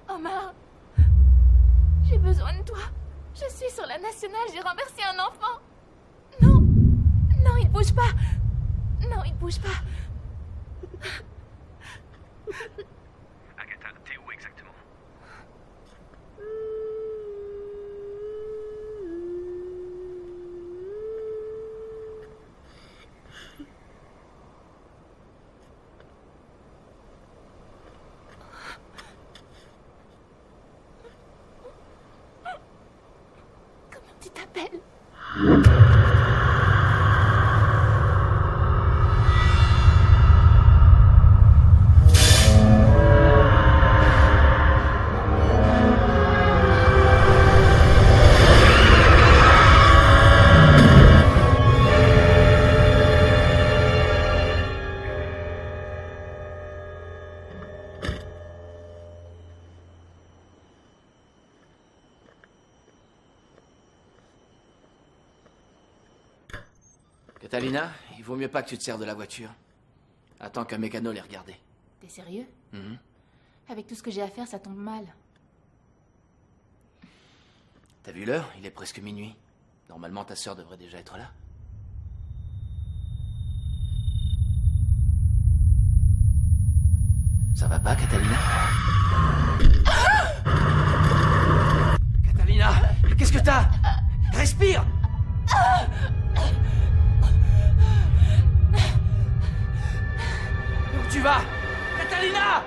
Omar, j'ai besoin de toi. Je suis sur la nationale, j'ai renversé un enfant. Non, non, il bouge pas. Non, il bouge pas. Agatha, t'es où exactement? Comment tu t'appelles? Catalina, il vaut mieux pas que tu te sers de la voiture. Attends qu'un mécano l'ait regardé. T'es sérieux? Mhm. Avec tout ce que j'ai à faire, ça tombe mal. T'as vu l'heure? Il est presque minuit. Normalement, ta sœur devrait déjà être là. Ça va pas, Catalina? Catalina, qu'est-ce que t'as? Respire! Où tu vas? Catalina!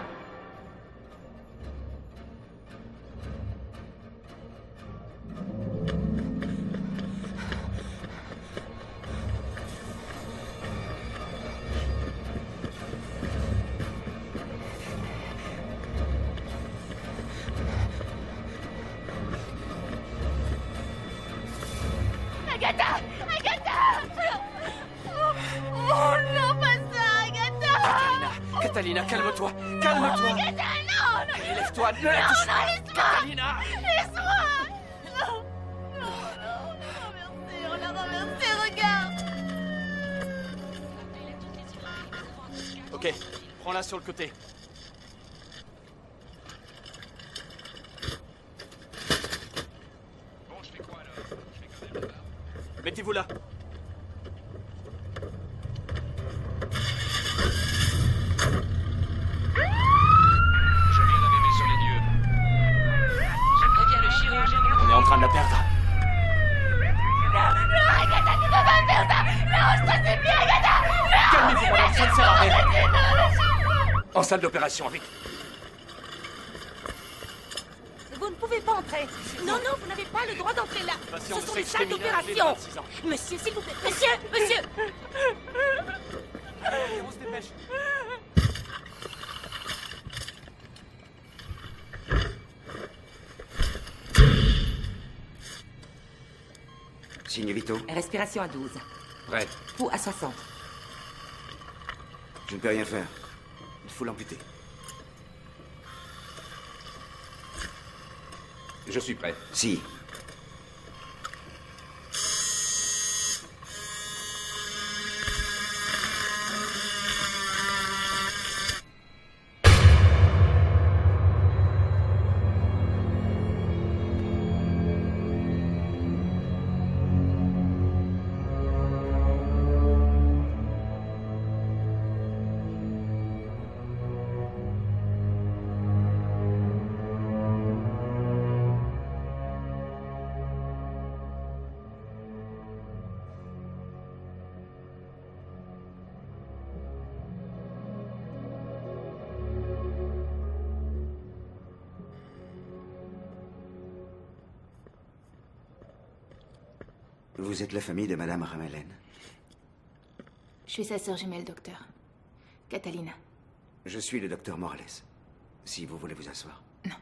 Agatha! Agatha! Oh non, pas ça, Agatha! Catalina, calme-toi! Calme-toi! Agatha, non! Non, Lève-toi! Ne la touche pas! laisse-moi! Catalina! Laisse-moi! Non! Non, on l'a renversé, regarde! Ok, prends-la sur le côté. Bon, je fais quoi alors? Je fais quand même là-bas. Mettez-vous là. Je viens d'arriver sur les lieux. Je préviens le chirurgien. On est en train de la perdre. Non, Agatha, tu peux pas me faire ça! Non, je te supplie, Agatha! Non! Calmez-vous, madame, ça ne sert à rien. Non, lâchez-moi! En salle d'opération, vite. Vous ne pouvez pas entrer. Non, non, vous n'avez pas le droit d'entrer là. Patient Ce de sont des sexe salles féminin, âgé de d'opération. 26 ans. Monsieur, s'il vous plaît. Monsieur, monsieur. Allez, on se dépêche. Signe vitaux. Respiration à 12. Prêt. Pouls à 60. Je ne peux rien faire. Il faut l'amputer. Je suis prêt. Si. Vous êtes la famille de Madame Ramelin? Je suis sa sœur jumelle, docteur. Catalina. Je suis le docteur Morales. Si vous voulez vous asseoir. Non.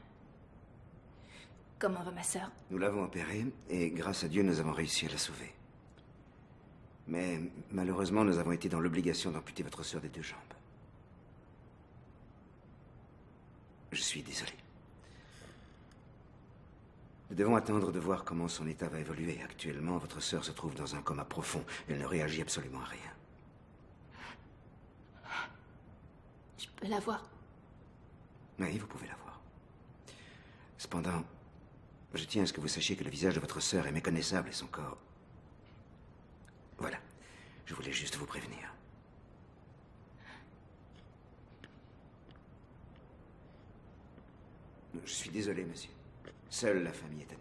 Comment va ma sœur? Nous l'avons opérée, et grâce à Dieu, nous avons réussi à la sauver. Mais malheureusement, nous avons été dans l'obligation d'amputer votre sœur des 2 jambes. Je suis désolé. Nous devons attendre de voir comment son état va évoluer. Actuellement, votre sœur se trouve dans un coma profond. Elle ne réagit absolument à rien. Je peux la voir? Oui, vous pouvez la voir. Cependant, je tiens à ce que vous sachiez que le visage de votre sœur est méconnaissable et son corps... Voilà. Je voulais juste vous prévenir. Je suis désolé, monsieur. Seule la famille est admise.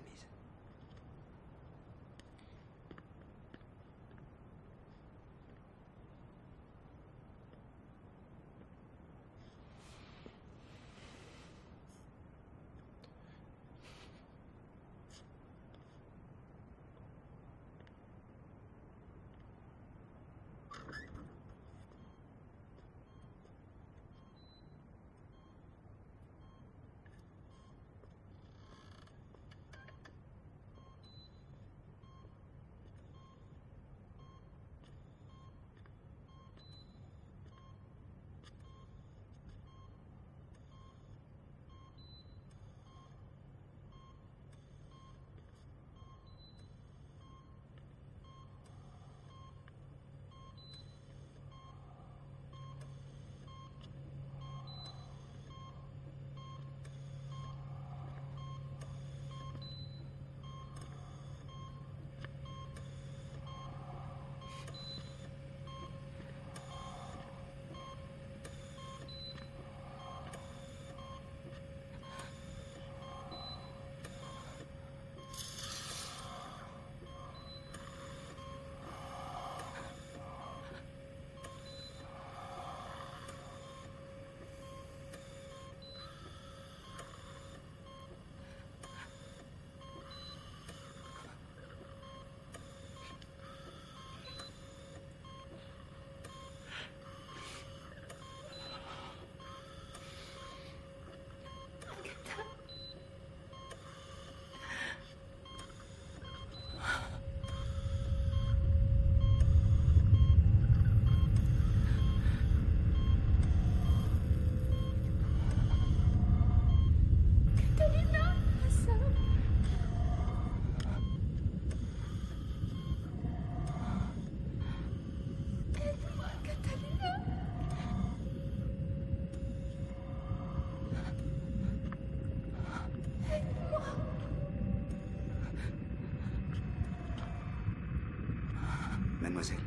Mademoiselle.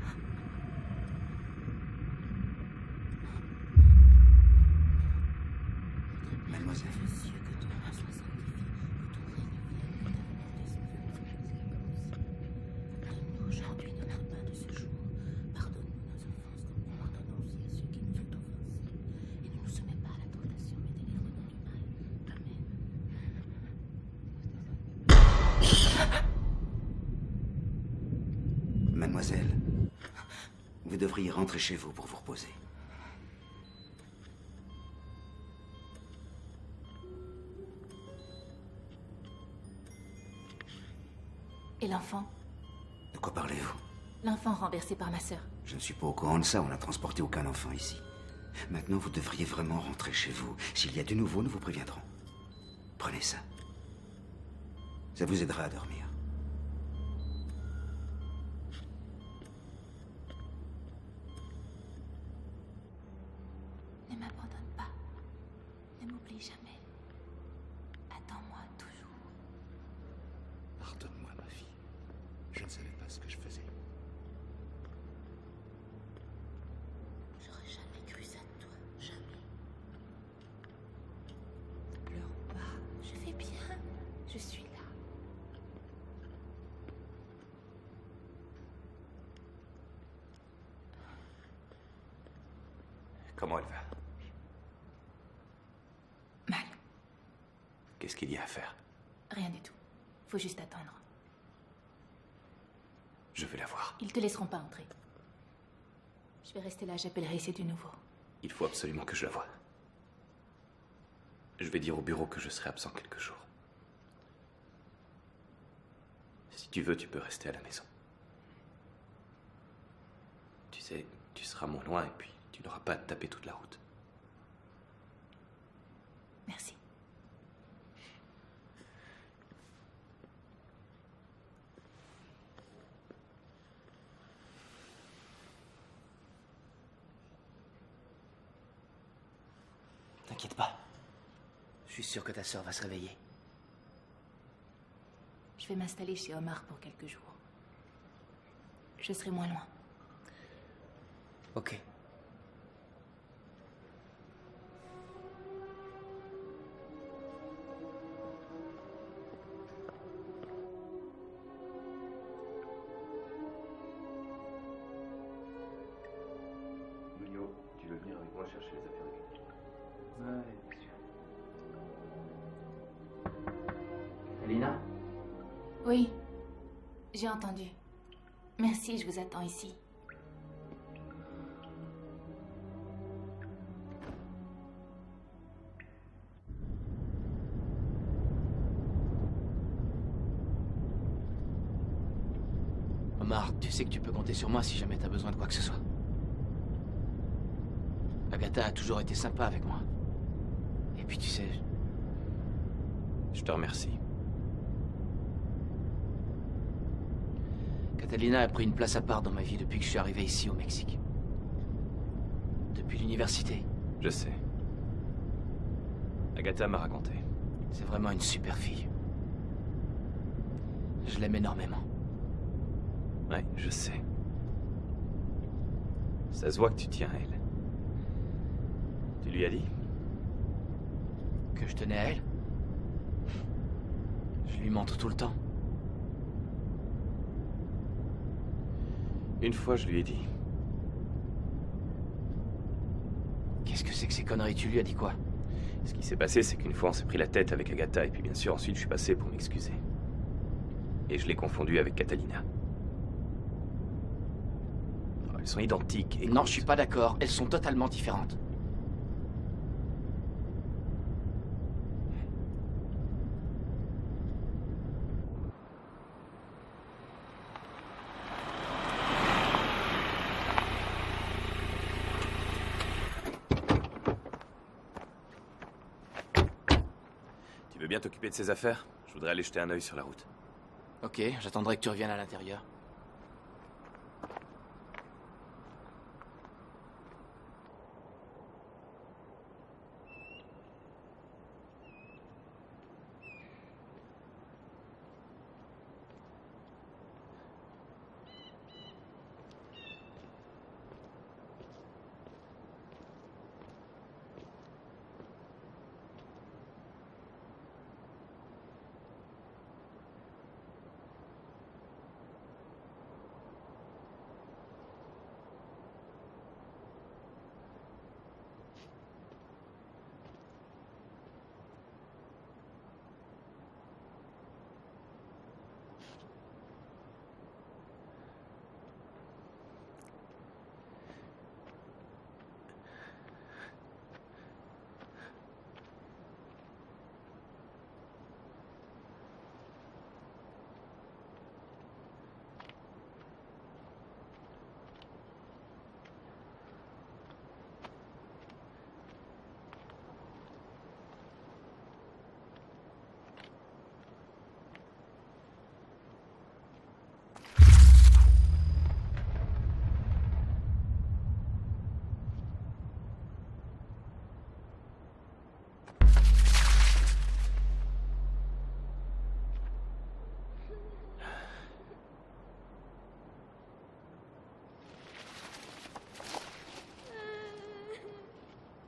Mademoiselle. Aujourd'hui ne marque pas de ce jour. Pardonne-nous nos offenses comme nous pardonnons aussi à ceux qui nous ont offensés. Et ne nous soumets pas à la tentation, mais délivre-nous du mal. Amen. Mademoiselle, vous devriez rentrer chez vous pour vous reposer. Et l'enfant? De quoi parlez-vous? L'enfant renversé par ma sœur. Je ne suis pas au courant de ça, on n'a transporté aucun enfant ici. Maintenant, vous devriez vraiment rentrer chez vous. S'il y a du nouveau, nous vous préviendrons. Prenez ça. Ça vous aidera à dormir. Ne m'abandonne pas. Ne m'oublie jamais. Attends-moi toujours. Pardonne-moi, ma fille. Je ne savais pas ce que je faisais. J'aurais jamais cru ça de toi. Jamais. Ne pleure pas. Je vais bien. Je suis là. Comment elle va? Mal. Qu'est-ce qu'il y a à faire? Rien du tout. Faut juste attendre. Je vais la voir. Ils te laisseront pas entrer. Je vais rester là, j'appellerai ici du nouveau. Il faut absolument que je la voie. Je vais dire au bureau que je serai absent quelques jours. Si tu veux, tu peux rester à la maison. Tu sais, tu seras moins loin et puis tu n'auras pas à te taper toute la route. Merci. T'inquiète pas. Je suis sûr que ta sœur va se réveiller. Je vais m'installer chez Omar pour quelques jours. Je serai moins loin. Ok. Julio, tu veux venir avec moi chercher les affaires de Cathy? Ouais, bien sûr. Catalina? Oui, j'ai entendu. Merci, je vous attends ici. Omar, tu sais que tu peux compter sur moi si jamais t'as besoin de quoi que ce soit. Agatha a toujours été sympa avec moi. Et puis tu sais... Je te remercie. Catalina a pris une place à part dans ma vie depuis que je suis arrivé ici au Mexique. Depuis l'université. Je sais. Agatha m'a raconté. C'est vraiment une super fille. Je l'aime énormément. Ouais, je sais. Ça se voit que tu tiens à elle. Tu lui as dit? Que je tenais à elle. Je lui montre tout le temps. Une fois, je lui ai dit. Qu'est-ce que c'est que ces conneries? Tu lui as dit quoi? Ce qui s'est passé, c'est qu'une fois, on s'est pris la tête avec Agatha, et puis bien sûr, ensuite, je suis passé pour m'excuser. Et je l'ai confondue avec Catalina. Oh, elles sont identiques. Et Non, je suis pas d'accord. Elles sont totalement différentes. Tu veux bien t'occuper de ces affaires? Je voudrais aller jeter un œil sur la route. Ok, j'attendrai que tu reviennes à l'intérieur.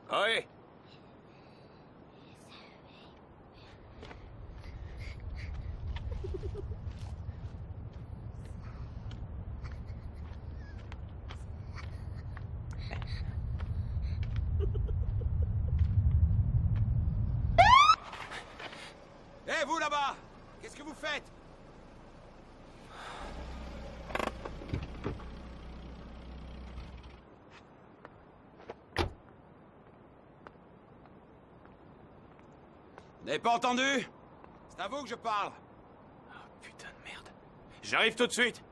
Ohé! Hé, vous là-bas! Qu'est-ce que vous faites? N'avez pas entendu? C'est à vous que je parle. Oh, putain de merde. J'arrive tout de suite.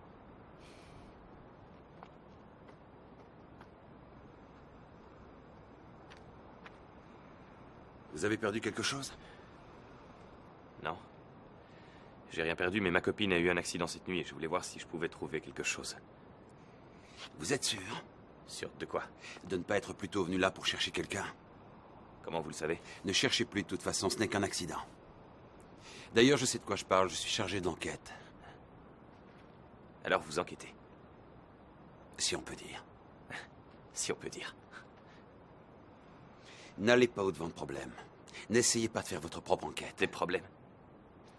Vous avez perdu quelque chose? Non. J'ai rien perdu, mais ma copine a eu un accident cette nuit et je voulais voir si je pouvais trouver quelque chose. Vous êtes sûr? Sûr de quoi? De ne pas être plutôt venu là pour chercher quelqu'un? Comment vous le savez? Ne cherchez plus, de toute façon, ce n'est qu'un accident. D'ailleurs, je sais de quoi je parle, je suis chargé d'enquête. Alors vous enquêtez. Si on peut dire. Si on peut dire. N'allez pas au-devant de problèmes. N'essayez pas de faire votre propre enquête. Des problèmes?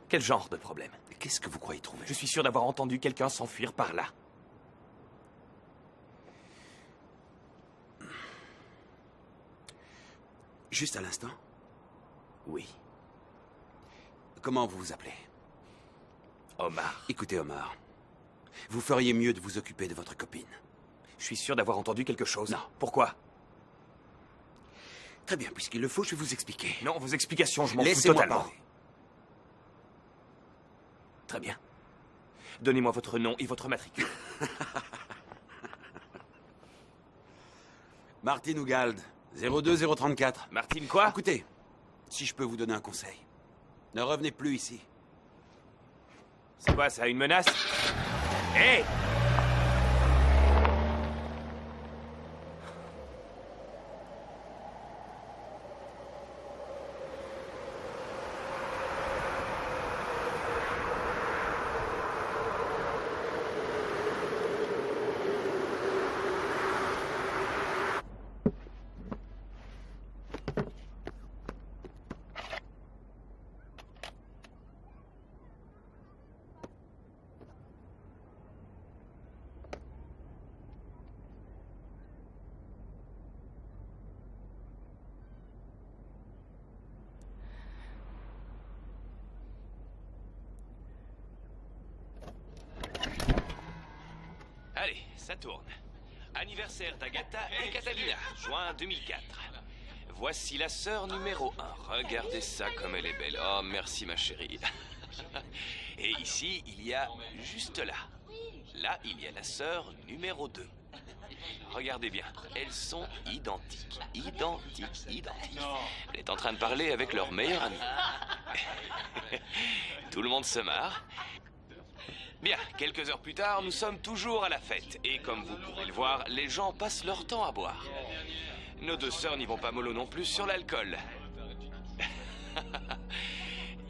Quel genre de problème? Qu'est-ce que vous croyez trouver? Je suis sûr d'avoir entendu quelqu'un s'enfuir par là. Juste à l'instant? Oui. Comment vous vous appelez? Omar. Écoutez, Omar. Vous feriez mieux de vous occuper de votre copine. Je suis sûr d'avoir entendu quelque chose. Non. Pourquoi? Très bien, puisqu'il le faut, je vais vous expliquer. Non, vos explications, je m'en fous Laissez-moi totalement. parler. Très bien. Donnez-moi votre nom et votre matricule. Martin Ougald, 02034. Martine quoi? Écoutez, si je peux vous donner un conseil, ne revenez plus ici. C'est quoi ça, une menace? Hé! Allez, ça tourne. Anniversaire d'Agatha et Catalina, juin 2004. Voici la sœur numéro 1. Regardez ça comme elle est belle. Oh, merci ma chérie. Et ici, il y a juste là. Là, il y a la sœur numéro 2. Regardez bien, elles sont identiques. Identiques. Elle est en train de parler avec leur meilleur ami. Tout le monde se marre. Bien, quelques heures plus tard, nous sommes toujours à la fête. Et comme vous pourrez le voir, les gens passent leur temps à boire. Nos deux sœurs n'y vont pas mollo non plus sur l'alcool.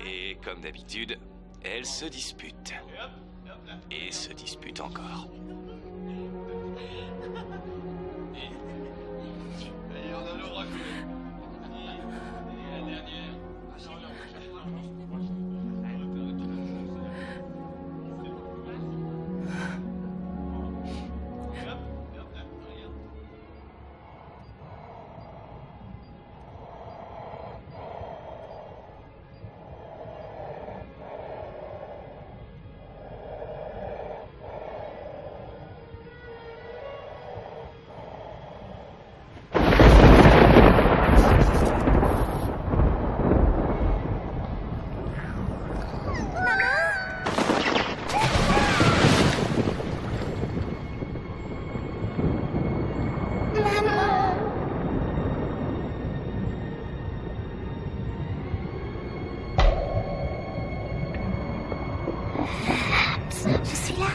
Et comme d'habitude, elles se disputent. Et se disputent encore. Je suis là.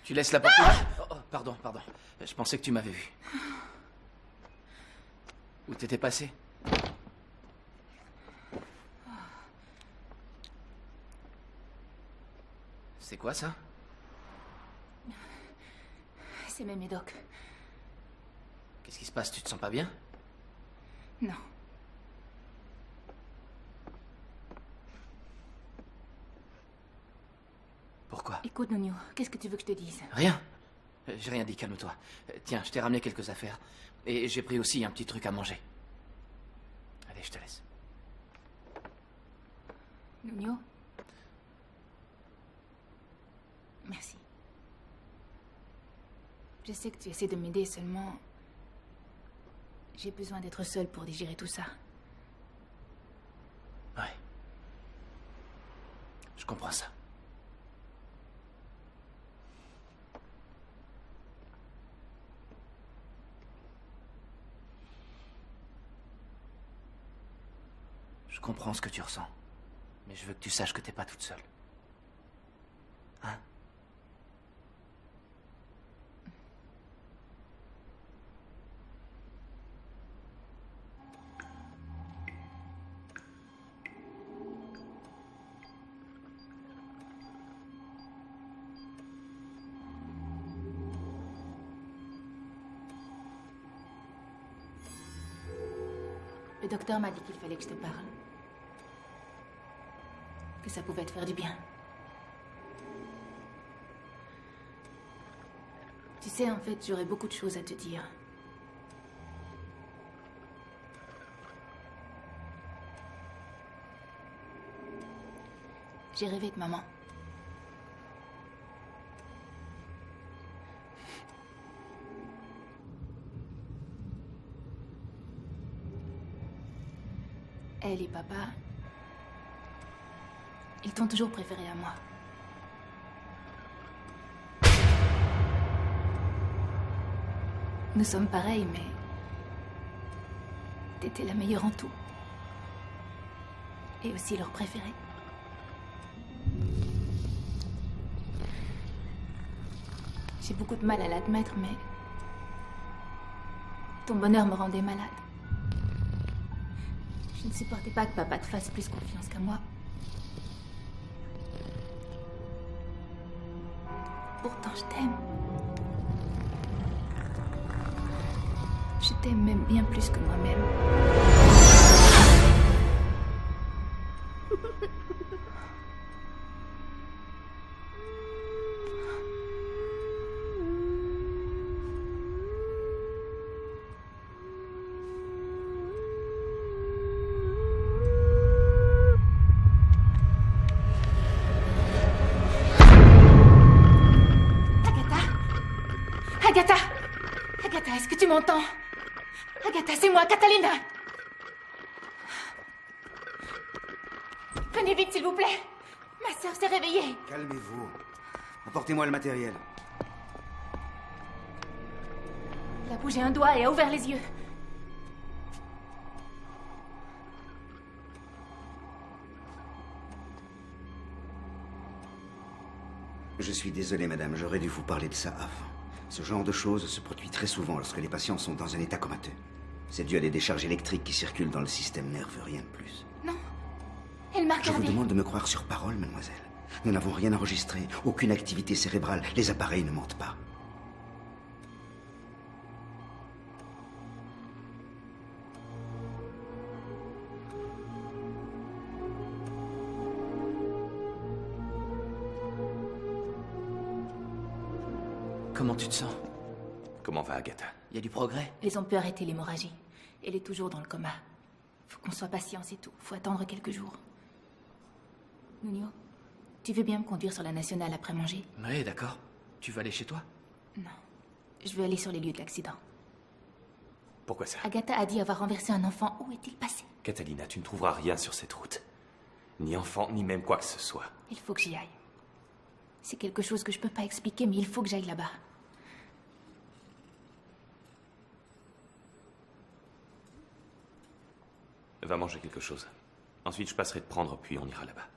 Tu laisses la porte ouverte. Oh, pardon. Je pensais que tu m'avais vu. Où t'étais passé? C'est quoi ça? C'est mes médocs. Qu'est-ce qui se passe? Tu te sens pas bien? Non. Pourquoi? Écoute, Nonio, qu'est-ce que tu veux que je te dise? Rien. J'ai rien dit, calme-toi. Tiens, je t'ai ramené quelques affaires. Et j'ai pris aussi un petit truc à manger. Allez, je te laisse. Nonio? Merci. Je sais que tu essaies de m'aider, seulement... J'ai besoin d'être seule pour digérer tout ça. Ouais. Je comprends ça. Je comprends ce que tu ressens. Mais je veux que tu saches que t'es pas toute seule. Hein? Le docteur m'a dit qu'il fallait que je te parle. Que ça pouvait te faire du bien. Tu sais, en fait, j'aurais beaucoup de choses à te dire. J'ai rêvé de maman. Elle et papa, ils t'ont toujours préféré à moi. Nous sommes pareils, mais t'étais la meilleure en tout. Et aussi leur préférée. J'ai beaucoup de mal à l'admettre, mais ton bonheur me rendait malade. Je ne supportais pas que papa te fasse plus confiance qu'à moi. Pourtant, je t'aime. Je t'aime même bien plus que moi-même. Agatha! Agatha, est-ce que tu m'entends? Agatha, c'est moi, Catalina! Venez vite, s'il vous plaît! Ma sœur s'est réveillée! Calmez-vous. Apportez-moi le matériel. Elle a bougé un doigt et a ouvert les yeux. Je suis désolé, madame, j'aurais dû vous parler de ça avant. Ce genre de choses se produit très souvent lorsque les patients sont dans un état comateux. C'est dû à des décharges électriques qui circulent dans le système nerveux, rien de plus. Non, elle m'a Je vous regardée. demande de me croire sur parole, mademoiselle. Nous n'avons rien enregistré, aucune activité cérébrale, les appareils ne mentent pas. Comment tu te sens? Comment va Agatha? Y a du progrès? Ils ont pu arrêter l'hémorragie. Elle est toujours dans le coma. Faut qu'on soit patient, c'est tout. Faut attendre quelques jours. Nuno, tu veux bien me conduire sur la nationale après manger? Oui, d'accord. Tu veux aller chez toi? Non. Je veux aller sur les lieux de l'accident. Pourquoi ça? Agatha a dit avoir renversé un enfant. Où est-il passé? Catalina, tu ne trouveras rien sur cette route. Ni enfant, ni même quoi que ce soit. Il faut que j'y aille. C'est quelque chose que je peux pas expliquer, mais il faut que j'aille là-bas. Va manger quelque chose. Ensuite, je passerai te prendre, puis on ira là-bas.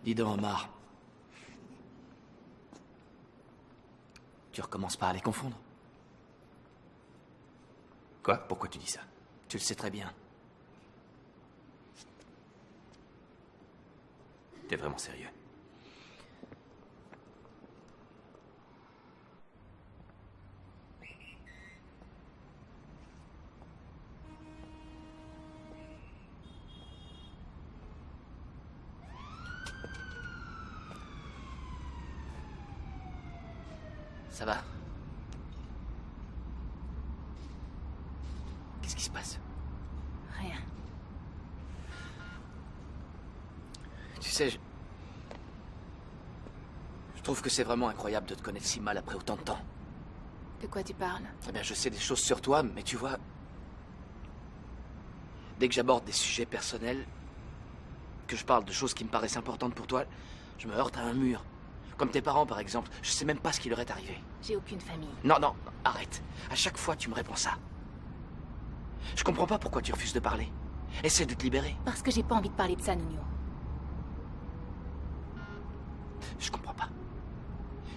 Dis donc, Omar. Tu recommences pas à les confondre? Quoi? Pourquoi tu dis ça? Tu le sais très bien. T'es vraiment sérieux? Ça va? Qu'est-ce qui se passe? Rien. Tu sais, je trouve que c'est vraiment incroyable de te connaître si mal après autant de temps. De quoi tu parles? Eh bien, je sais des choses sur toi, mais tu vois... Dès que j'aborde des sujets personnels, que je parle de choses qui me paraissent importantes pour toi, je me heurte à un mur. Comme tes parents, par exemple. Je sais même pas ce qui leur est arrivé. J'ai aucune famille. Non, non, arrête. À chaque fois, tu me réponds ça. Je comprends pas pourquoi tu refuses de parler. Essaie de te libérer. Parce que j'ai pas envie de parler de ça, Nuno. Je comprends pas.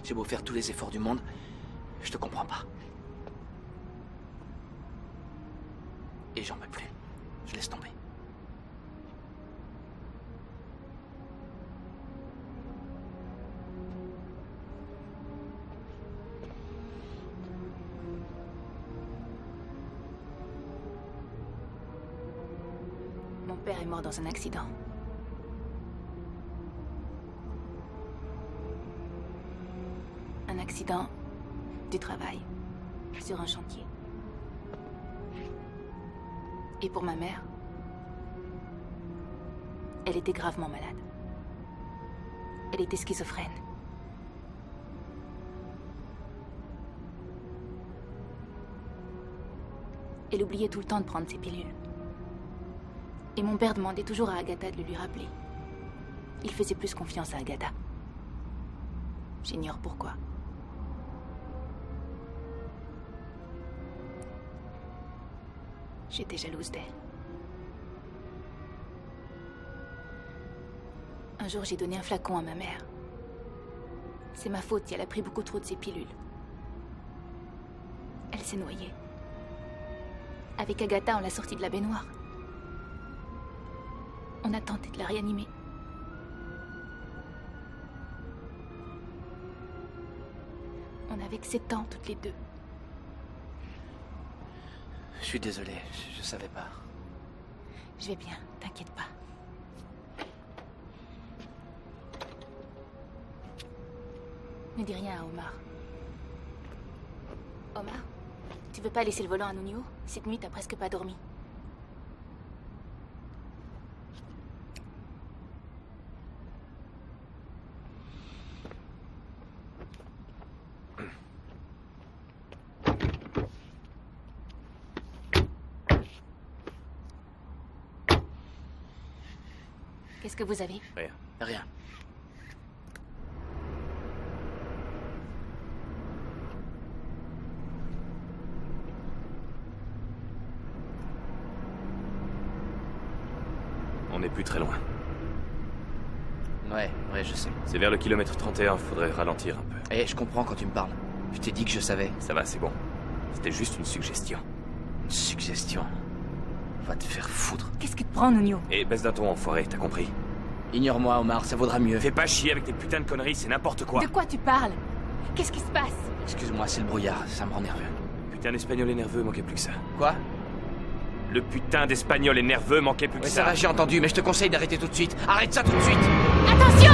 J'ai beau faire tous les efforts du monde, je te comprends pas. Et j'en peux plus. Je laisse tomber. Mon père est mort dans un accident. Un accident du travail, sur un chantier. Et pour ma mère, elle était gravement malade. Elle était schizophrène. Elle oubliait tout le temps de prendre ses pilules. Et mon père demandait toujours à Agatha de le lui rappeler. Il faisait plus confiance à Agatha. J'ignore pourquoi. J'étais jalouse d'elle. Un jour, j'ai donné un flacon à ma mère. C'est ma faute si elle a pris beaucoup trop de ses pilules. Elle s'est noyée. Avec Agatha, on l'a sortie de la baignoire. On a tenté de la réanimer. On avait que 7 ans, toutes les deux. Je suis désolé, je savais pas. Je vais bien, t'inquiète pas. Ne dis rien à Omar. Omar, tu veux pas laisser le volant à Nuno? Cette nuit, t'as presque pas dormi. Qu'est-ce que vous avez? Rien. Rien. On n'est plus très loin. Ouais, je sais. C'est vers le kilomètre 31, faudrait ralentir un peu. Eh, je comprends quand tu me parles. Je t'ai dit que je savais. Ça va, c'est bon. C'était juste une suggestion. Une suggestion. Va te faire foutre. Qu'est-ce qui te prend, Nuno? Et baisse d'un ton, enfoiré, t'as compris? Ignore-moi, Omar, ça vaudra mieux. Fais pas chier avec tes putains de conneries, c'est n'importe quoi. De quoi tu parles? Qu'est-ce qui se passe? Excuse-moi, c'est le brouillard, ça me rend nerveux. Putain d'espagnol est nerveux, manquait plus que ça. Quoi? Le putain d'espagnol est nerveux, manquait plus que Ouais, ça. ça va, j'ai entendu, mais je te conseille d'arrêter tout de suite. Arrête ça tout de suite! Attention!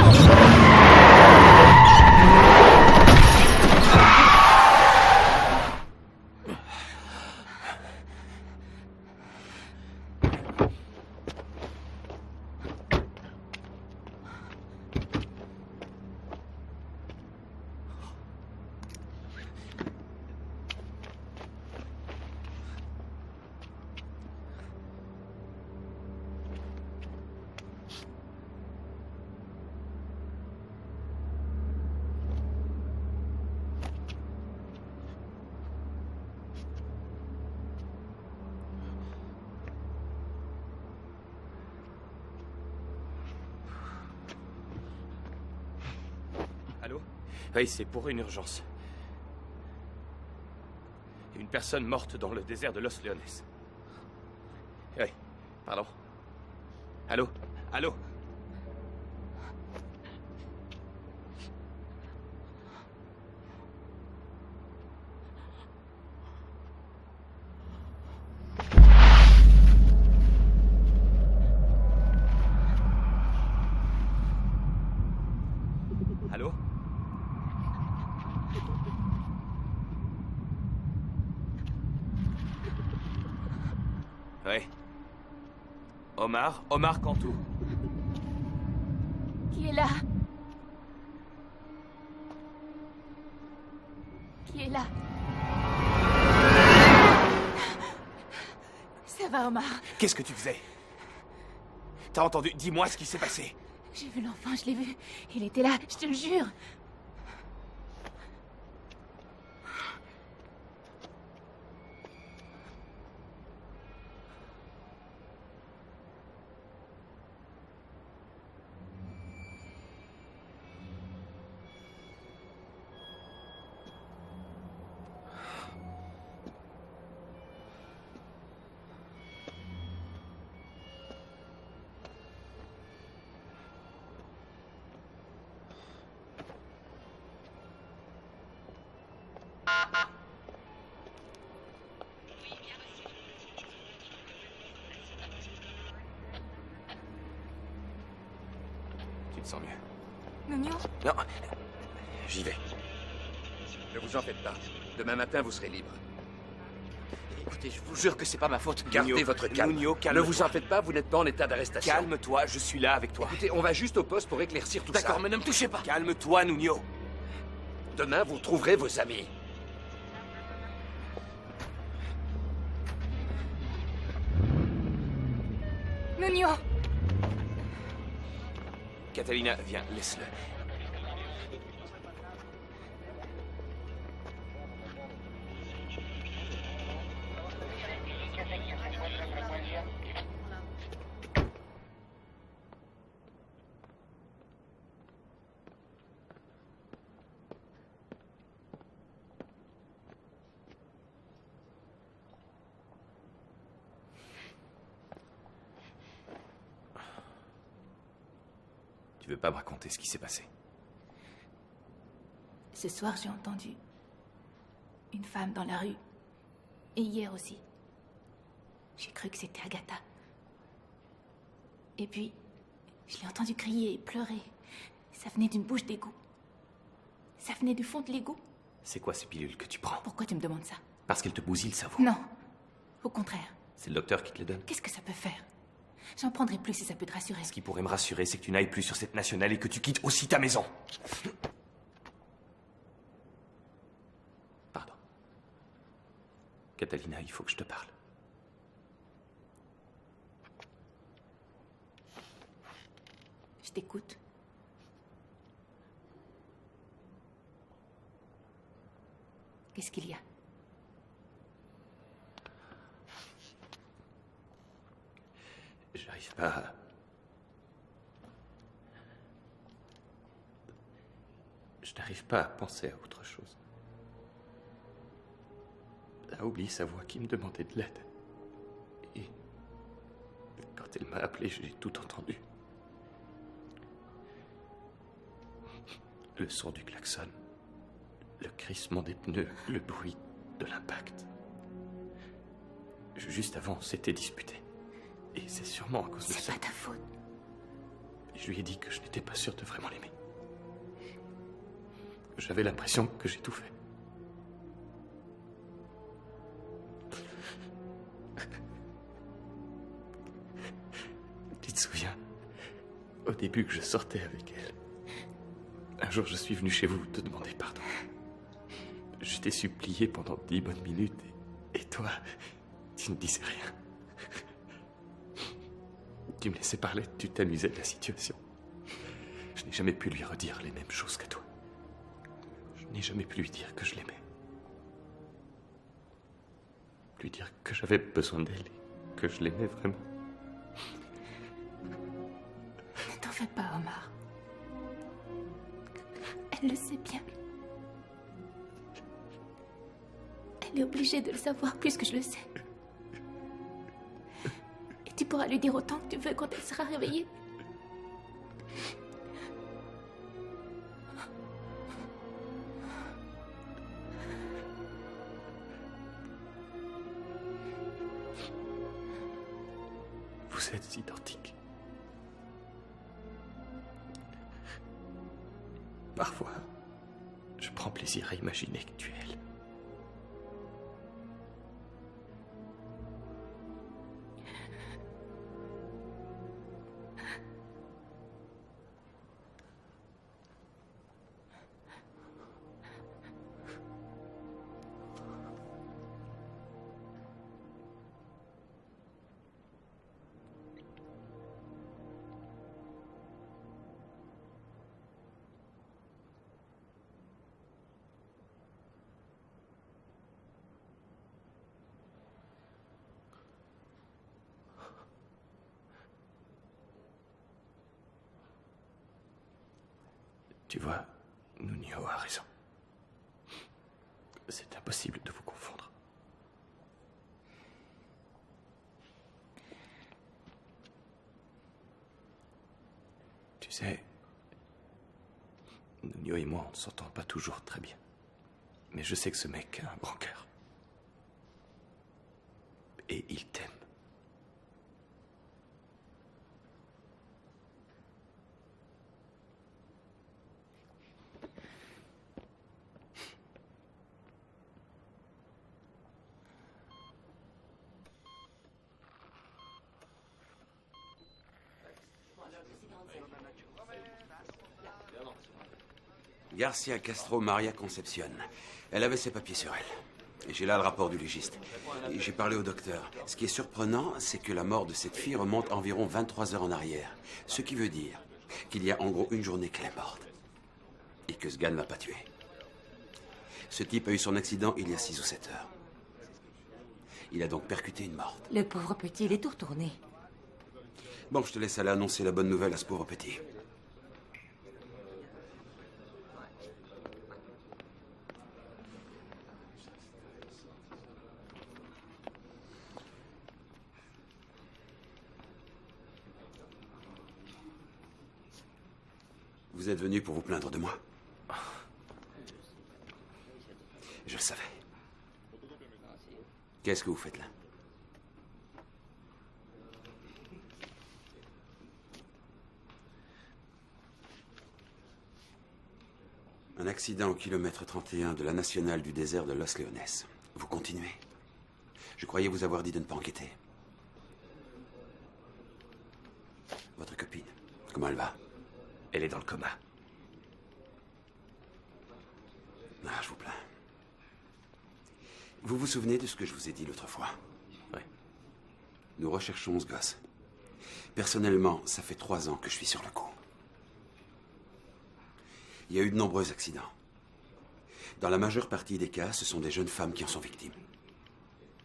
Oui, c'est pour une urgence. Une personne morte dans le désert de Los Leones. Oui, pardon. Allô? Allô? Allô? Oui. Omar Cantu. Qui est là? Qui est là? Ça va, Omar. Qu'est-ce que tu faisais? T'as entendu? Dis-moi ce qui s'est passé. J'ai vu l'enfant, je l'ai vu. Il était là, je te le jure. Tu te sens mieux? Nuno? Non, j'y vais. Ne vous en faites pas. Demain matin, vous serez libre. Écoutez, je vous jure que c'est pas ma faute. Gardez Nuno, votre calme. Nuno, Ne calme-toi. vous en faites pas, vous n'êtes pas en état d'arrestation. Calme-toi, je suis là avec toi. Écoutez, on va juste au poste pour éclaircir tout ça. D'accord, mais ne me touchez pas. Calme-toi, Nuno. Demain, vous trouverez vos amis. Nuno! Catalina, viens, laisse-le. Tu veux pas me raconter ce qui s'est passé? Ce soir, j'ai entendu une femme dans la rue. Et hier aussi. J'ai cru que c'était Agatha. Et puis, je l'ai entendue crier et pleurer. Ça venait d'une bouche d'égout. Ça venait du fond de l'égout. C'est quoi ces pilules que tu prends? Pourquoi tu me demandes ça? Parce qu'elles te bousillent le cerveau. Non. Au contraire. C'est le docteur qui te les donne. Qu'est-ce que ça peut faire? J'en prendrai plus si ça peut te rassurer. Ce qui pourrait me rassurer, c'est que tu n'ailles plus sur cette nationale et que tu quittes aussi ta maison. Pardon. Catalina, il faut que je te parle. Je t'écoute. Qu'est-ce qu'il y a? J'arrive pas. Je n'arrive pas à penser à autre chose. À oublier sa voix qui me demandait de l'aide. Et quand elle m'a appelé, j'ai tout entendu. Le son du klaxon, le crissement des pneus, le bruit de l'impact. Juste avant, on s'était disputé. Et c'est sûrement à cause de ça. C'est pas ta faute. Je lui ai dit que je n'étais pas sûr de vraiment l'aimer. J'avais l'impression que j'ai tout fait. Tu te souviens, au début que je sortais avec elle, un jour je suis venu chez vous te demander pardon. Je t'ai supplié pendant 10 bonnes minutes et toi, tu ne disais rien. Tu me laissais parler, tu t'amusais de la situation. Je n'ai jamais pu lui redire les mêmes choses que toi. Je n'ai jamais pu lui dire que je l'aimais. Lui dire que j'avais besoin d'elle et que je l'aimais vraiment. Ne t'en fais pas, Omar. Elle le sait bien. Elle est obligée de le savoir puisque je le sais. Et tu pourras lui dire autant que tu veux quand elle sera réveillée. Vous êtes identiques. Parfois, je prends plaisir à imaginer que tu es elle. Tu vois, Nuno a raison. C'est impossible de vous confondre. Tu sais, Nuno et moi, on ne s'entend pas toujours très bien. Mais je sais que ce mec a un grand cœur. Et il t'aime. Garcia Castro Maria Concepcion. Elle avait ses papiers sur elle. Et j'ai là le rapport du légiste. Et j'ai parlé au docteur. Ce qui est surprenant, c'est que la mort de cette fille remonte environ 23 heures en arrière. Ce qui veut dire qu'il y a en gros une journée qu'elle est morte. Et que ce gars ne l'a pas tuée. Ce type a eu son accident il y a 6 ou 7 heures. Il a donc percuté une morte. Le pauvre petit, il est tout retourné. Bon, je te laisse aller annoncer la bonne nouvelle à ce pauvre petit. Vous êtes venu pour vous plaindre de moi? Je le savais. Qu'est-ce que vous faites là? Un accident au kilomètre 31 de la nationale du désert de Los Leones. Vous continuez. Je croyais vous avoir dit de ne pas enquêter. Votre copine, comment elle va? Elle est dans le coma. Ah, je vous plains. Vous vous souvenez de ce que je vous ai dit l'autre fois? Oui. Nous recherchons ce gosse. Personnellement, ça fait 3 ans que je suis sur le coup. Il y a eu de nombreux accidents. Dans la majeure partie des cas, ce sont des jeunes femmes qui en sont victimes.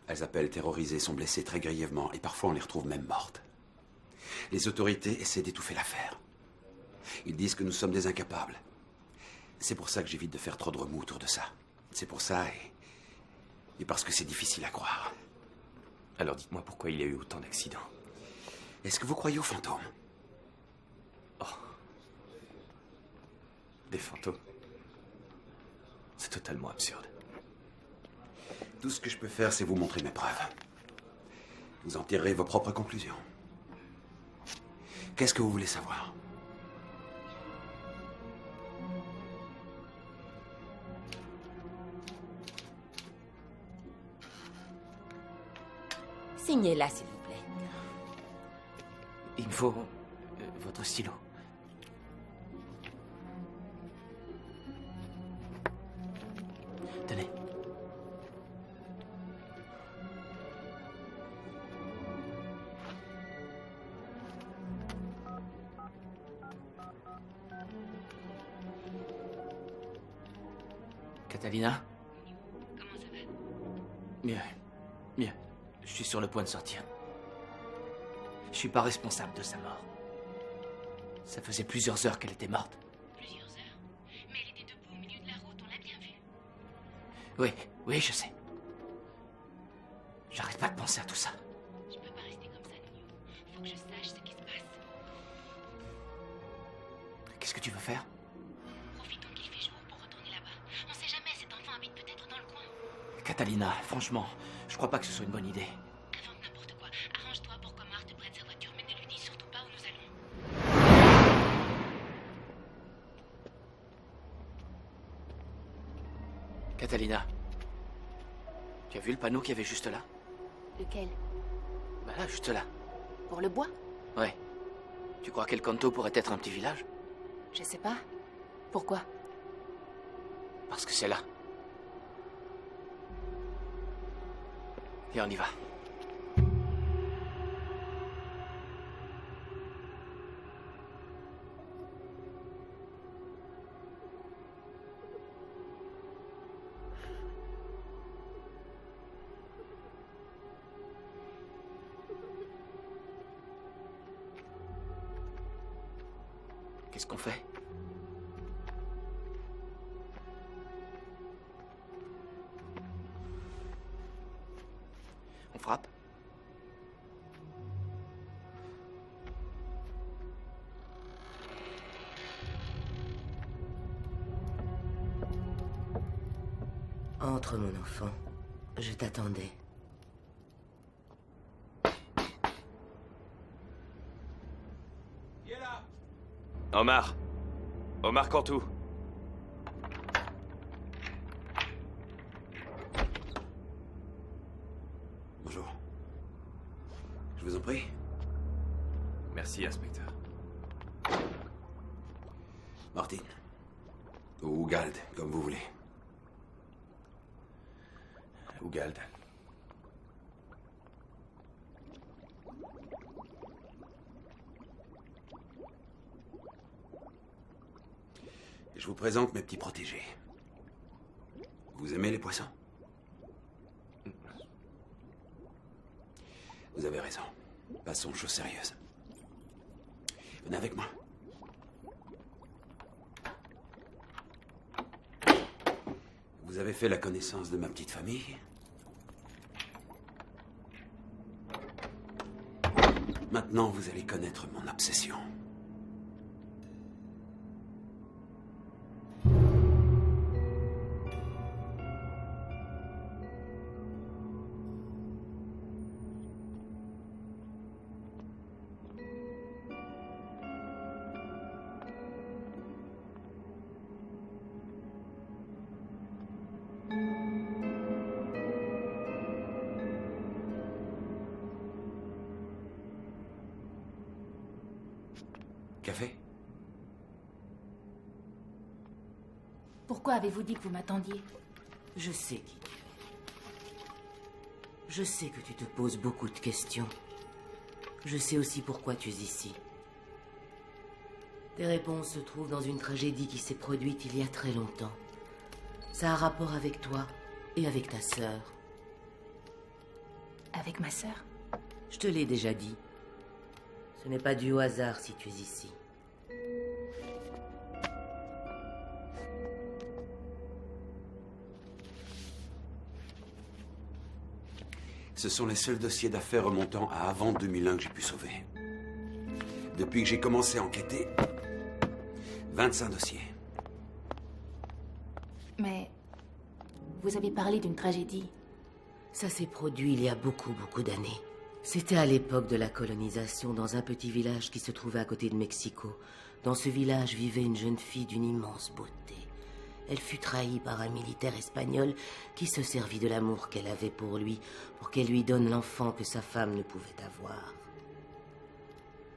Elles appellent terrorisées, sont blessées très grièvement et parfois on les retrouve même mortes. Les autorités essaient d'étouffer l'affaire. Ils disent que nous sommes des incapables. C'est pour ça que j'évite de faire trop de remous autour de ça. C'est pour ça et parce que c'est difficile à croire. Alors dites-moi pourquoi il y a eu autant d'accidents. Est-ce que vous croyez aux fantômes? Oh. Des fantômes. C'est totalement absurde. Tout ce que je peux faire, c'est vous montrer mes preuves. Vous en tirerez vos propres conclusions. Qu'est-ce que vous voulez savoir? Signez-la, s'il vous plaît. Il me faut votre stylo. Tenez. Catalina? Comment ça va? Mieux. Mieux. Je suis sur le point de sortir. Je suis pas responsable de sa mort. Ça faisait plusieurs heures qu'elle était morte. Plusieurs heures. Mais elle était debout au milieu de la route, on l'a bien vue. Oui, oui, je sais. J'arrête pas de penser à tout ça. Je peux pas rester comme ça, Nuno. Faut que je sache ce qui se passe. Qu'est-ce que tu veux faire? Profitons qu'il fait jour pour retourner là-bas. On sait jamais, cet enfant habite peut-être dans le coin. Catalina, franchement, je crois pas que ce soit une bonne idée. Invente n'importe quoi. Arrange-toi pour qu'Omar te prête sa voiture, mais ne lui dis surtout pas où nous allons. Catalina, tu as vu le panneau qu'il y avait juste là? Lequel? Bah là, juste là. Pour le bois? Ouais. Tu crois qu'El Canto pourrait être un petit village? Je sais pas. Pourquoi? Parce que c'est là. Et on y va. Qu'est-ce qu'on fait? On frappe? Entre, mon enfant. Je t'attendais. Omar. Omar Cantu. Bonjour. Je vous en prie. Merci, inspecteur. Martin. Ou Gald, comme vous voulez. Ugald. Je vous présente mes petits protégés. Vous aimez les poissons? Vous avez raison. Passons aux choses sérieuses. Venez avec moi. Vous avez fait la connaissance de ma petite famille? Maintenant, vous allez connaître mon obsession. Café? Pourquoi avez-vous dit que vous m'attendiez? Je sais qui tu es. Je sais que tu te poses beaucoup de questions. Je sais aussi pourquoi tu es ici. Tes réponses se trouvent dans une tragédie qui s'est produite il y a très longtemps. Ça a rapport avec toi et avec ta sœur. Avec ma sœur? Je te l'ai déjà dit. Ce n'est pas dû au hasard si tu es ici. Ce sont les seuls dossiers d'affaires remontant à avant 2001 que j'ai pu sauver. Depuis que j'ai commencé à enquêter, 25 dossiers. Mais vous avez parlé d'une tragédie. Ça s'est produit il y a beaucoup d'années. C'était à l'époque de la colonisation dans un petit village qui se trouvait à côté de Mexico. Dans ce village vivait une jeune fille d'une immense beauté. Elle fut trahie par un militaire espagnol qui se servit de l'amour qu'elle avait pour lui, pour qu'elle lui donne l'enfant que sa femme ne pouvait avoir.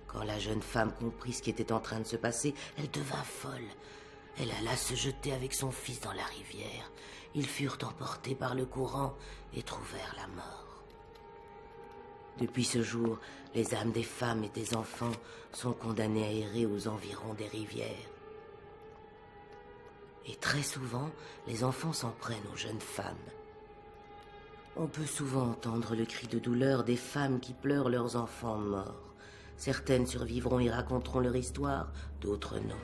Quand la jeune femme comprit ce qui était en train de se passer, elle devint folle. Elle alla se jeter avec son fils dans la rivière. Ils furent emportés par le courant et trouvèrent la mort. Depuis ce jour, les âmes des femmes et des enfants sont condamnées à errer aux environs des rivières. Et très souvent, les enfants s'en prennent aux jeunes femmes. On peut souvent entendre le cri de douleur des femmes qui pleurent leurs enfants morts. Certaines survivront et raconteront leur histoire, d'autres non.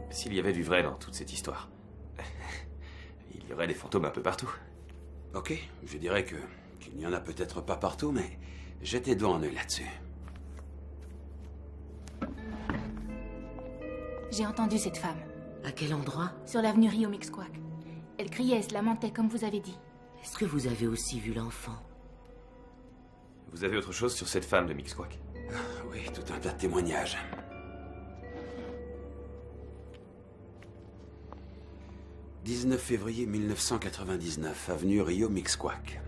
S'il y avait du vrai dans toute cette histoire, il y aurait des fantômes un peu partout. Ok, je dirais qu'il n'y en a peut-être pas partout, mais jetez donc un œil là-dessus. J'ai entendu cette femme. À quel endroit? Sur l'avenue Rio Mixcoac. Elle criait, se lamentait comme vous avez dit. Est-ce que vous avez aussi vu l'enfant? Vous avez autre chose sur cette femme de Mixcoac? Oui, tout un tas de témoignages. « 19 février 1999, avenue Rio Mixcoac.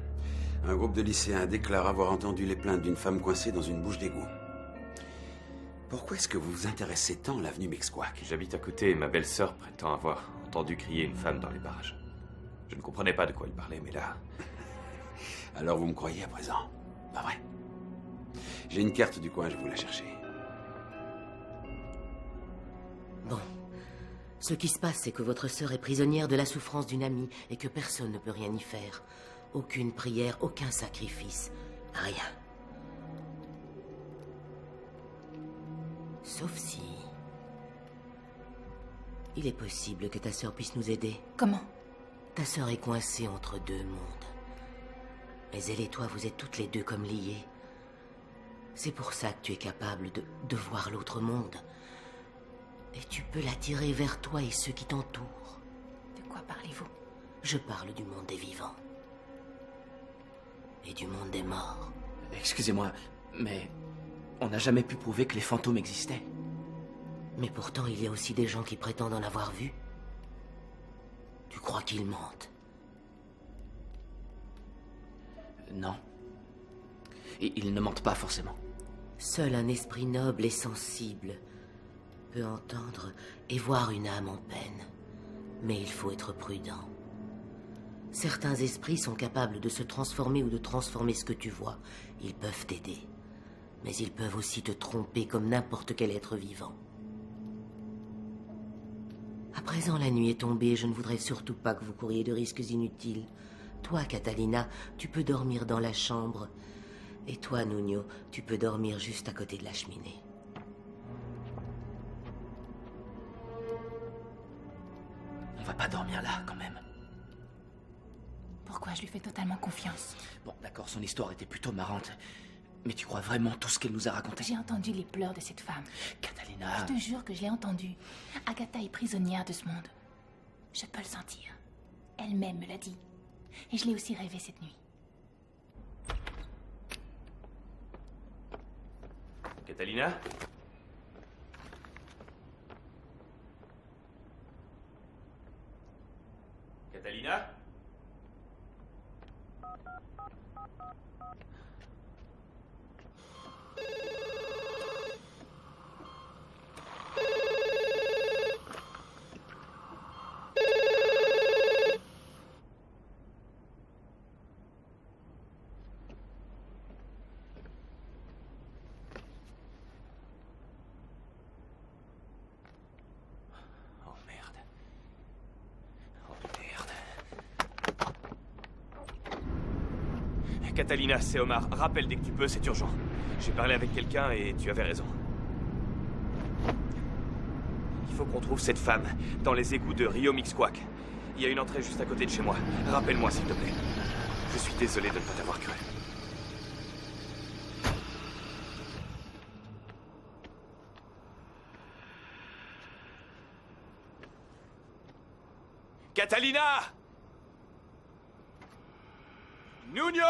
Un groupe de lycéens déclare avoir entendu les plaintes d'une femme coincée dans une bouche d'égout. Pourquoi est-ce que vous vous intéressez tant à l'avenue Mixcoac? J'habite à côté et ma belle-sœur prétend avoir entendu crier une femme dans les barrages. Je ne comprenais pas de quoi elle parlait, mais là... Alors vous me croyez à présent, pas vrai? J'ai une carte du coin, je vais vous la chercher. Bon. Ce qui se passe, c'est que votre sœur est prisonnière de la souffrance d'une amie et que personne ne peut rien y faire. Aucune prière, aucun sacrifice. Rien. Sauf si... Il est possible que ta sœur puisse nous aider. Comment? Ta sœur est coincée entre deux mondes. Mais elle et toi, vous êtes toutes les deux comme liées. C'est pour ça que tu es capable de voir l'autre monde. Et tu peux l'attirer vers toi et ceux qui t'entourent. De quoi parlez-vous? Je parle du monde des vivants. Et du monde des morts. Excusez-moi, mais on n'a jamais pu prouver que les fantômes existaient. Mais pourtant, il y a aussi des gens qui prétendent en avoir vu. Tu crois qu'ils mentent? Non. Et ils ne mentent pas forcément. Seul un esprit noble et sensible peut entendre et voir une âme en peine. Mais il faut être prudent. Certains esprits sont capables de se transformer ou de transformer ce que tu vois. Ils peuvent t'aider. Mais ils peuvent aussi te tromper comme n'importe quel être vivant. À présent, la nuit est tombée. Je ne voudrais surtout pas que vous couriez de risques inutiles. Toi, Catalina, tu peux dormir dans la chambre. Et toi, Nuno, tu peux dormir juste à côté de la cheminée. On va pas dormir là, quand même. Pourquoi je lui fais totalement confiance? Bon, d'accord, son histoire était plutôt marrante. Mais tu crois vraiment tout ce qu'elle nous a raconté? J'ai entendu les pleurs de cette femme. Catalina... Je te jure que je l'ai entendu. Agatha est prisonnière de ce monde. Je peux le sentir. Elle-même me l'a dit. Et je l'ai aussi rêvé cette nuit. Catalina? Catalina? Catalina, c'est Omar. Rappelle dès que tu peux, c'est urgent. J'ai parlé avec quelqu'un et tu avais raison. Il faut qu'on trouve cette femme dans les égouts de Rio Mixcoac. Il y a une entrée juste à côté de chez moi. Rappelle-moi, s'il te plaît. Je suis désolé de ne pas t'avoir cru. Catalina! Nuno!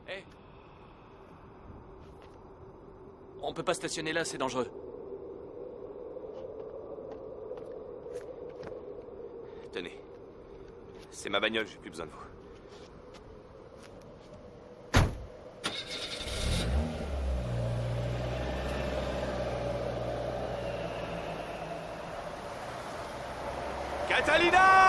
Hey. On peut pas stationner là, c'est dangereux. Tenez. C'est ma bagnole, j'ai plus besoin de vous. Catalina!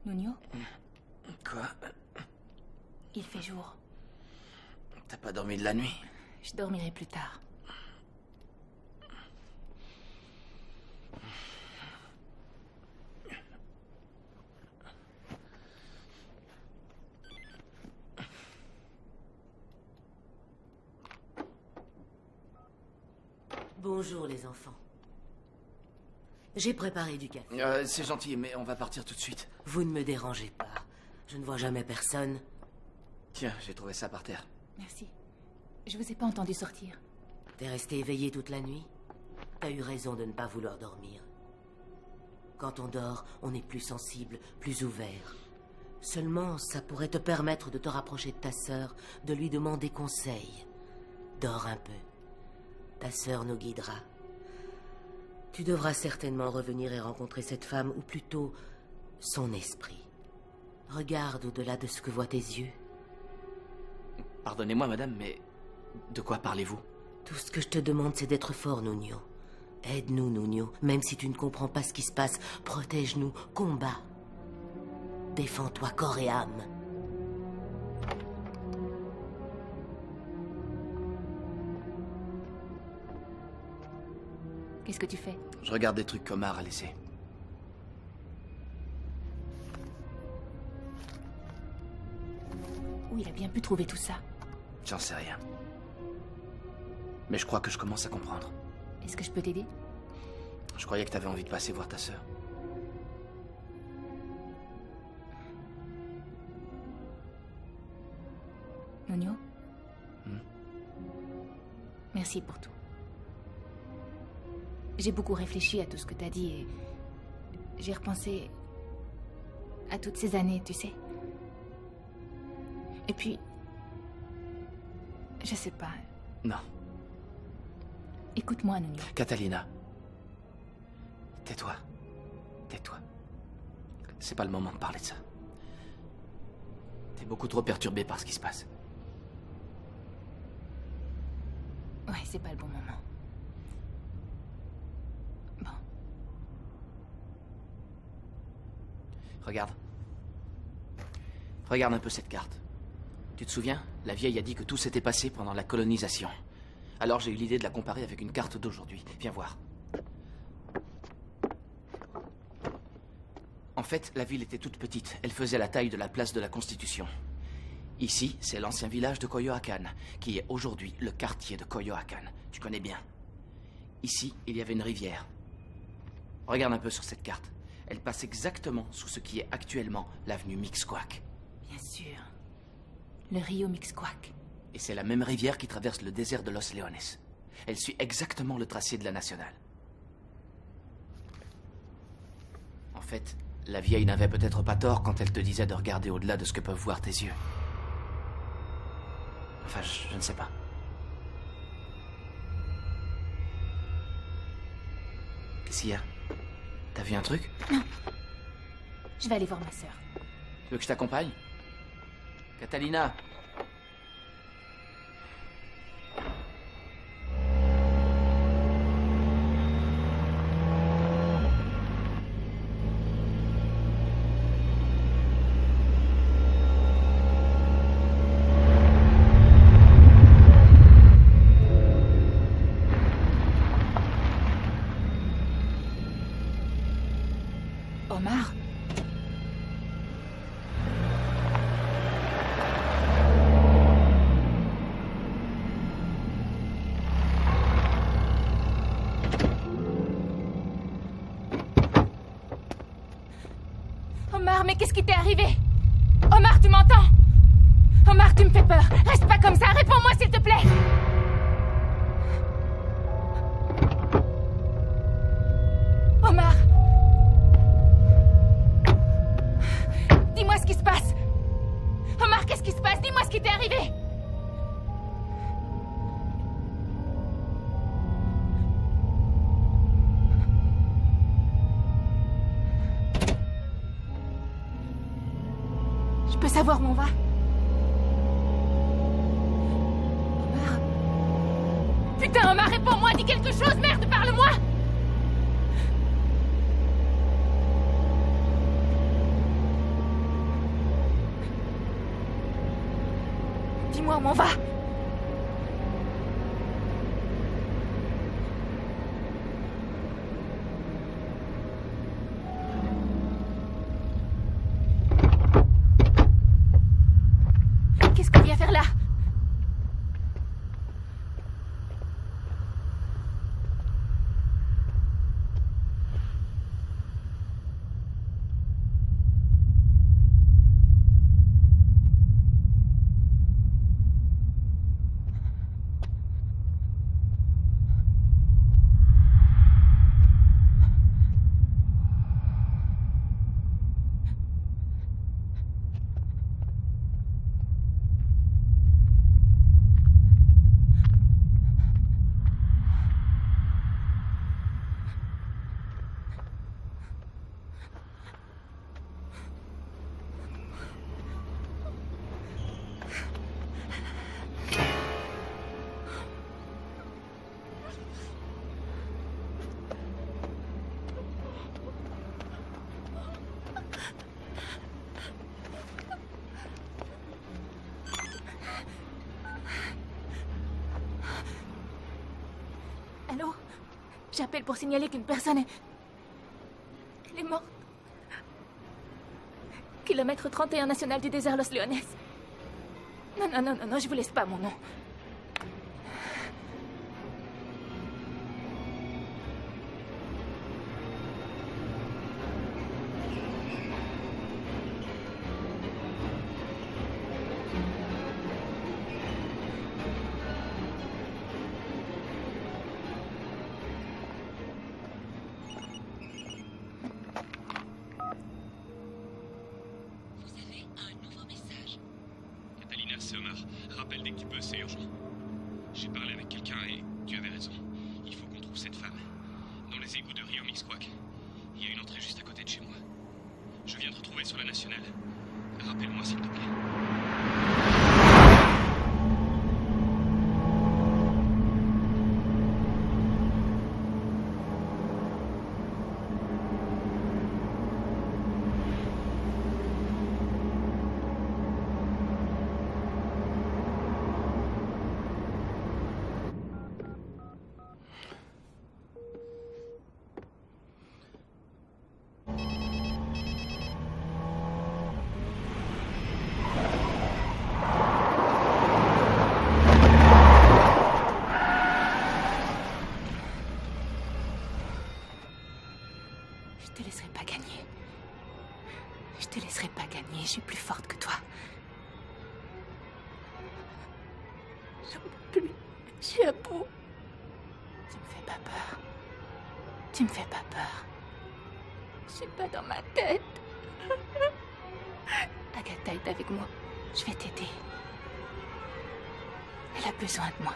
Nuno, Quoi? il fait jour. T'as pas dormi de la nuit? Je dormirai plus tard. Bonjour les enfants. J'ai préparé du café. C'est gentil, mais on va partir tout de suite. Vous ne me dérangez pas. Je ne vois jamais personne. Tiens, j'ai trouvé ça par terre. Merci. Je vous ai pas entendu sortir. T'es resté éveillé toute la nuit? T'as eu raison de ne pas vouloir dormir. Quand on dort, on est plus sensible, plus ouvert. Seulement, ça pourrait te permettre de te rapprocher de ta sœur, de lui demander conseil. Dors un peu. Ta sœur nous guidera. Tu devras certainement revenir et rencontrer cette femme, ou plutôt son esprit. Regarde au-delà de ce que voient tes yeux. Pardonnez-moi, madame, mais de quoi parlez-vous? Tout ce que je te demande, c'est d'être fort, Nuno. Aide-nous, Nuno. Même si tu ne comprends pas ce qui se passe, protège-nous, combat. Défends-toi corps et âme. Qu'est-ce que tu fais? Je regarde des trucs qu'Omar a laissés. Où il a bien pu trouver tout ça? J'en sais rien. Mais je crois que je commence à comprendre. Est-ce que je peux t'aider? Je croyais que t'avais envie de passer voir ta sœur. Nuno? Merci pour tout. J'ai beaucoup réfléchi à tout ce que t'as dit et j'ai repensé à toutes ces années, tu sais. Et puis, je sais pas. Non. Écoute-moi, Nuno. Catalina. Tais-toi. Tais-toi. C'est pas le moment de parler de ça. T'es beaucoup trop perturbé par ce qui se passe. Ouais, c'est pas le bon moment. Bon. Regarde. Regarde un peu cette carte. Tu te souviens? La vieille a dit que tout s'était passé pendant la colonisation. Alors j'ai eu l'idée de la comparer avec une carte d'aujourd'hui. Viens voir. En fait, la ville était toute petite. Elle faisait la taille de la place de la Constitution. Ici, c'est l'ancien village de Coyoacán, qui est aujourd'hui le quartier de Coyoacán. Tu connais bien. Ici, il y avait une rivière. Regarde un peu sur cette carte. Elle passe exactement sous ce qui est actuellement l'avenue Mixcoac. Bien sûr. Le Rio Mixcoac. Et c'est la même rivière qui traverse le désert de Los Leones. Elle suit exactement le tracé de la nationale. En fait, la vieille n'avait peut-être pas tort quand elle te disait de regarder au-delà de ce que peuvent voir tes yeux. Enfin, je ne sais pas. Qu'est-ce qu'il y a? T'as vu un truc? Non. Je vais aller voir ma sœur. Tu veux que je t'accompagne? Catalina! Omar? Omar, mais qu'est-ce qui t'est arrivé? Omar, tu m'entends? Omar, tu me fais peur. Reste pas comme ça. Réponds-moi, s'il te plaît. Omar. Dis-moi ce qui se passe. Omar, qu'est-ce qui se passe? Dis-moi ce qui t'est arrivé. Je peux savoir où on va? Omar. Putain, Omar, réponds-moi, dis quelque chose, merde, parle-moi! Dis-moi où on va. Qu'est-ce qu'on vient faire là? Allô? J'appelle pour signaler qu'une personne est... Elle est morte. Kilomètre 31 national du désert Los Leones. Non, je vous laisse pas mon nom. C'est Omar. Rappelle dès que tu peux, c'est urgent. J'ai parlé avec quelqu'un et tu avais raison. Il faut qu'on trouve cette femme. Dans les égouts de Rio Mixcoac. Il y a une entrée juste à côté de chez moi. Je viens te retrouver sur la nationale. Rappelle-moi s'il te plaît. Je te laisserai pas gagner. Je te laisserai pas gagner. Je suis plus forte que toi. J'en peux plus. Je suis à bout. Tu me fais pas peur. Tu me fais pas peur. Je suis pas dans ma tête. Agatha est avec moi. Je vais t'aider. Elle a besoin de moi.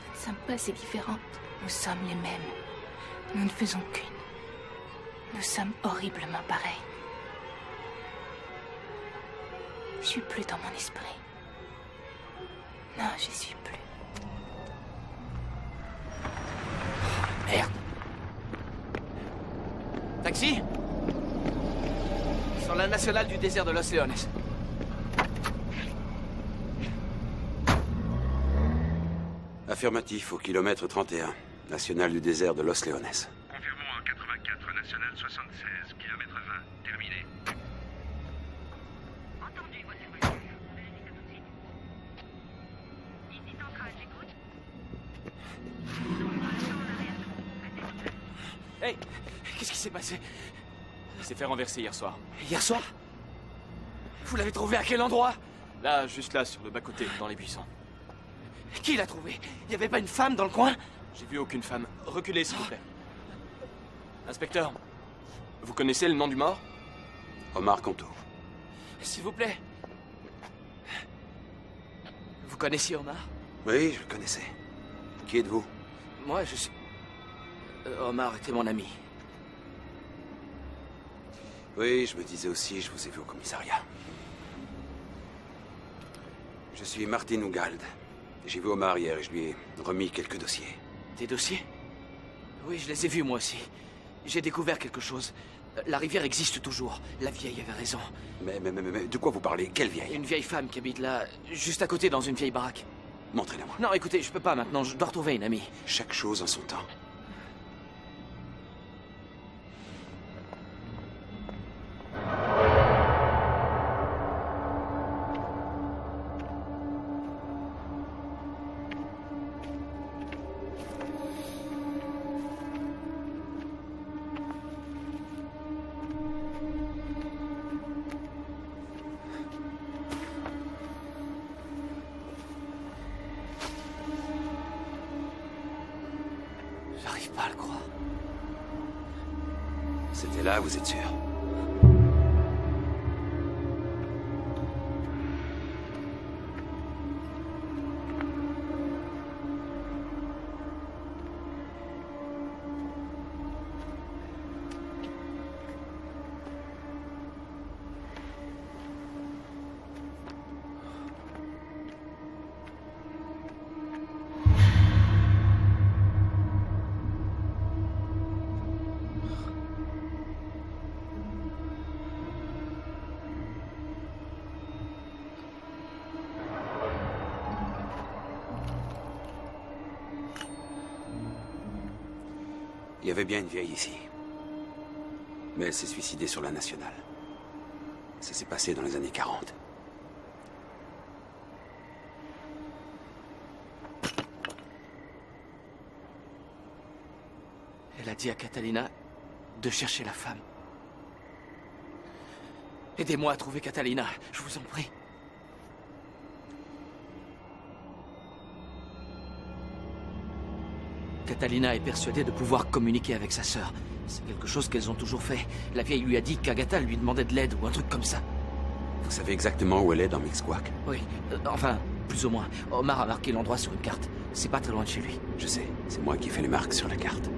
Nous ne sommes pas si différentes. Nous sommes les mêmes. Nous ne faisons qu'une. Nous sommes horriblement pareils. Je suis plus dans mon esprit. Non, je suis plus. Merde. Taxi? Sur la nationale du désert de Los Leones. Affirmatif, au kilomètre 31, national du désert de Los Leones. Confirmons en 84, national 76, kilomètre 20, terminé. Entendu, voici le voiture. Vérifie tout de suite. Ici centrale, j'écoute. Hey, qu'est-ce qui s'est passé? Il s'est fait renverser hier soir. Hier soir? Vous l'avez trouvé à quel endroit? Là, juste là, sur le bas-côté, dans les buissons. Qui l'a trouvé? Il n'y avait pas une femme dans le coin? J'ai vu aucune femme. Reculez, s'il vous plaît. Inspecteur, vous connaissez le nom du mort? Omar Conto. S'il vous plaît. Vous connaissiez Omar? Oui, je le connaissais. Qui êtes-vous? Moi, je suis... Omar était mon ami. Oui, je me disais aussi, je vous ai vu au commissariat. Je suis Martin Ugald. J'ai vu Omar hier et je lui ai remis quelques dossiers. Des dossiers? Oui, je les ai vus moi aussi. J'ai découvert quelque chose. La rivière existe toujours. La vieille avait raison. Mais de quoi vous parlez? Quelle vieille? Une vieille femme qui habite là, juste à côté, dans une vieille baraque. Montrez-la-moi. Non, écoutez, je peux pas maintenant. Je dois retrouver une amie. Chaque chose en son temps. J'arrive pas à le croire. C'était là, vous êtes sûr? Il y avait bien une vieille ici. Mais elle s'est suicidée sur la nationale. Ça s'est passé dans les années 40. Elle a dit à Catalina de chercher la femme. Aidez-moi à trouver Catalina, je vous en prie. Catalina est persuadée de pouvoir communiquer avec sa sœur. C'est quelque chose qu'elles ont toujours fait. La vieille lui a dit qu'Agatha lui demandait de l'aide ou un truc comme ça. Vous savez exactement où elle est dans Mixcoac? Oui, enfin, plus ou moins. Omar a marqué l'endroit sur une carte. C'est pas très loin de chez lui. Je sais, c'est moi qui fais les marques sur la carte.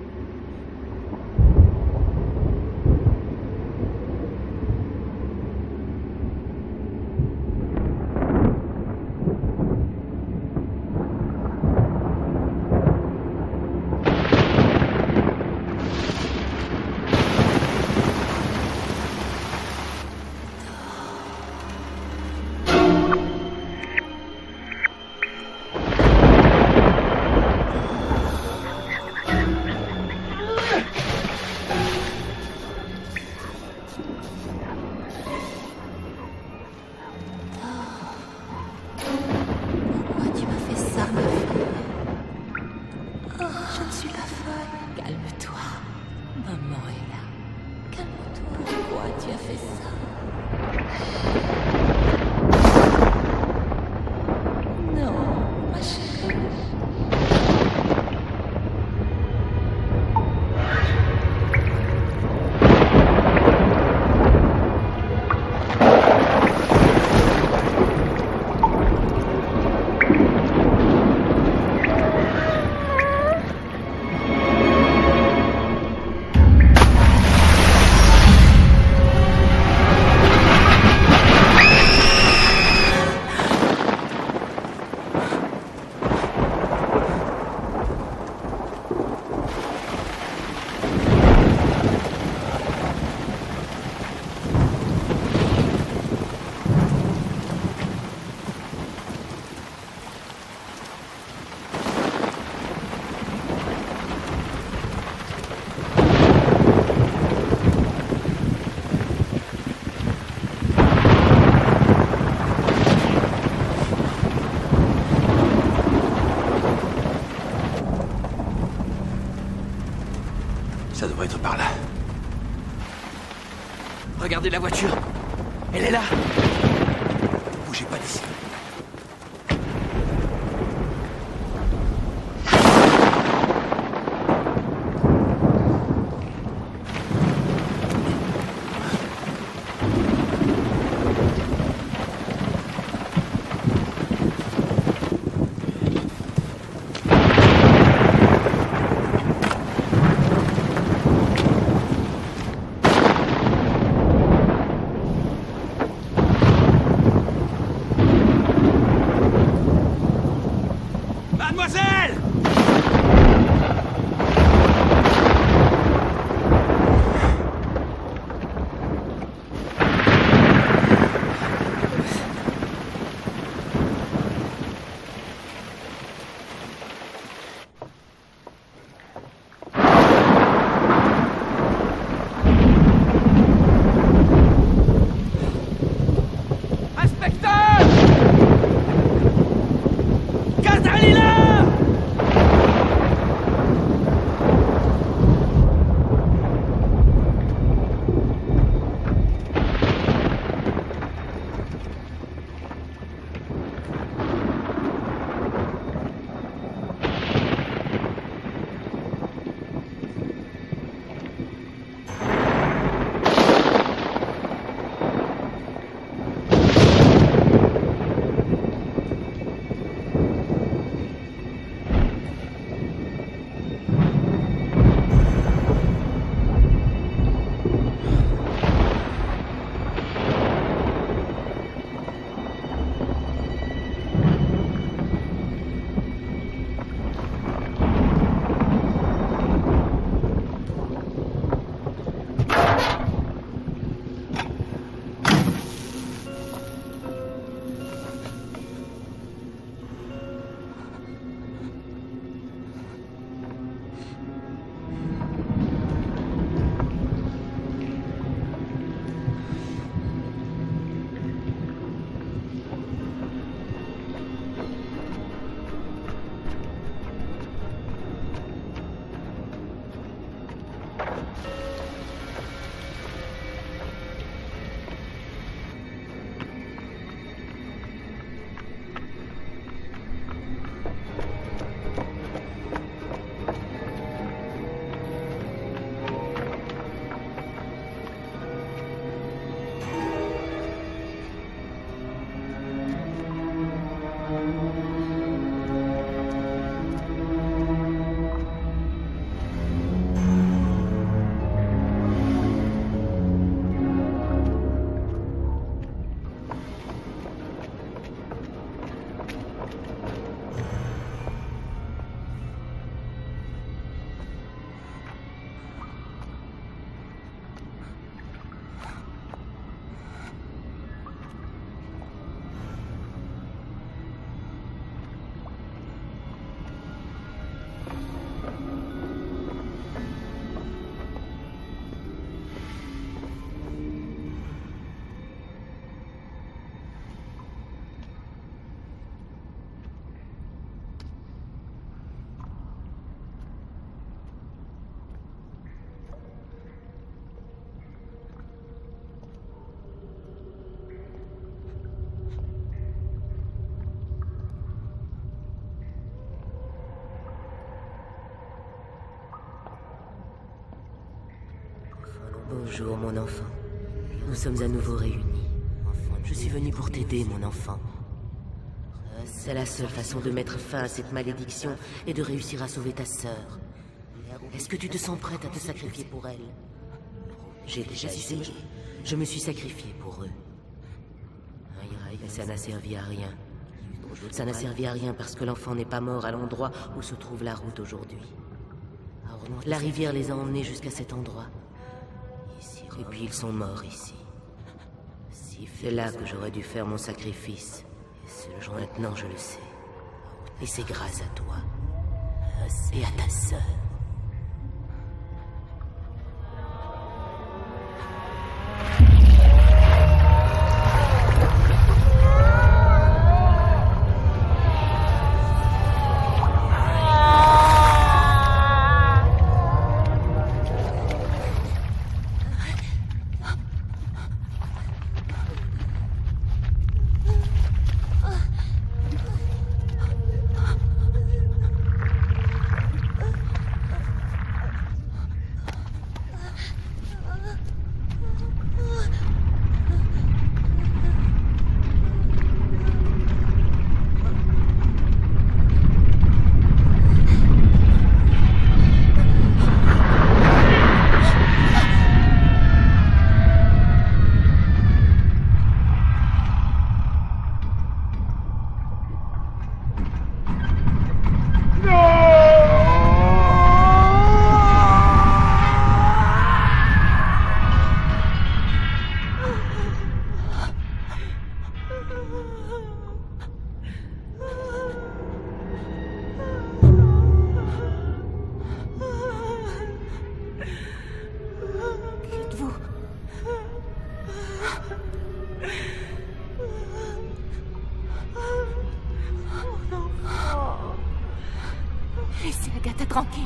Ça devrait être par là. Regardez la voiture. Elle est là. Bougez pas d'ici. Bonjour, mon enfant. Nous sommes à nouveau réunis. Je suis venu pour t'aider, mon enfant. C'est la seule façon de mettre fin à cette malédiction et de réussir à sauver ta sœur. Est-ce que tu te sens prête à te sacrifier pour elle? J'ai déjà essayé. Je me suis sacrifié pour eux. Mais ça n'a servi à rien. Ça n'a servi à rien parce que l'enfant n'est pas mort à l'endroit où se trouve la route aujourd'hui. La rivière les a emmenés jusqu'à cet endroit. Et puis ils sont morts ici. C'est là que j'aurais dû faire mon sacrifice. Maintenant je le sais. Et c'est grâce à toi. Et à ta sœur. Laissez Agatha tranquille.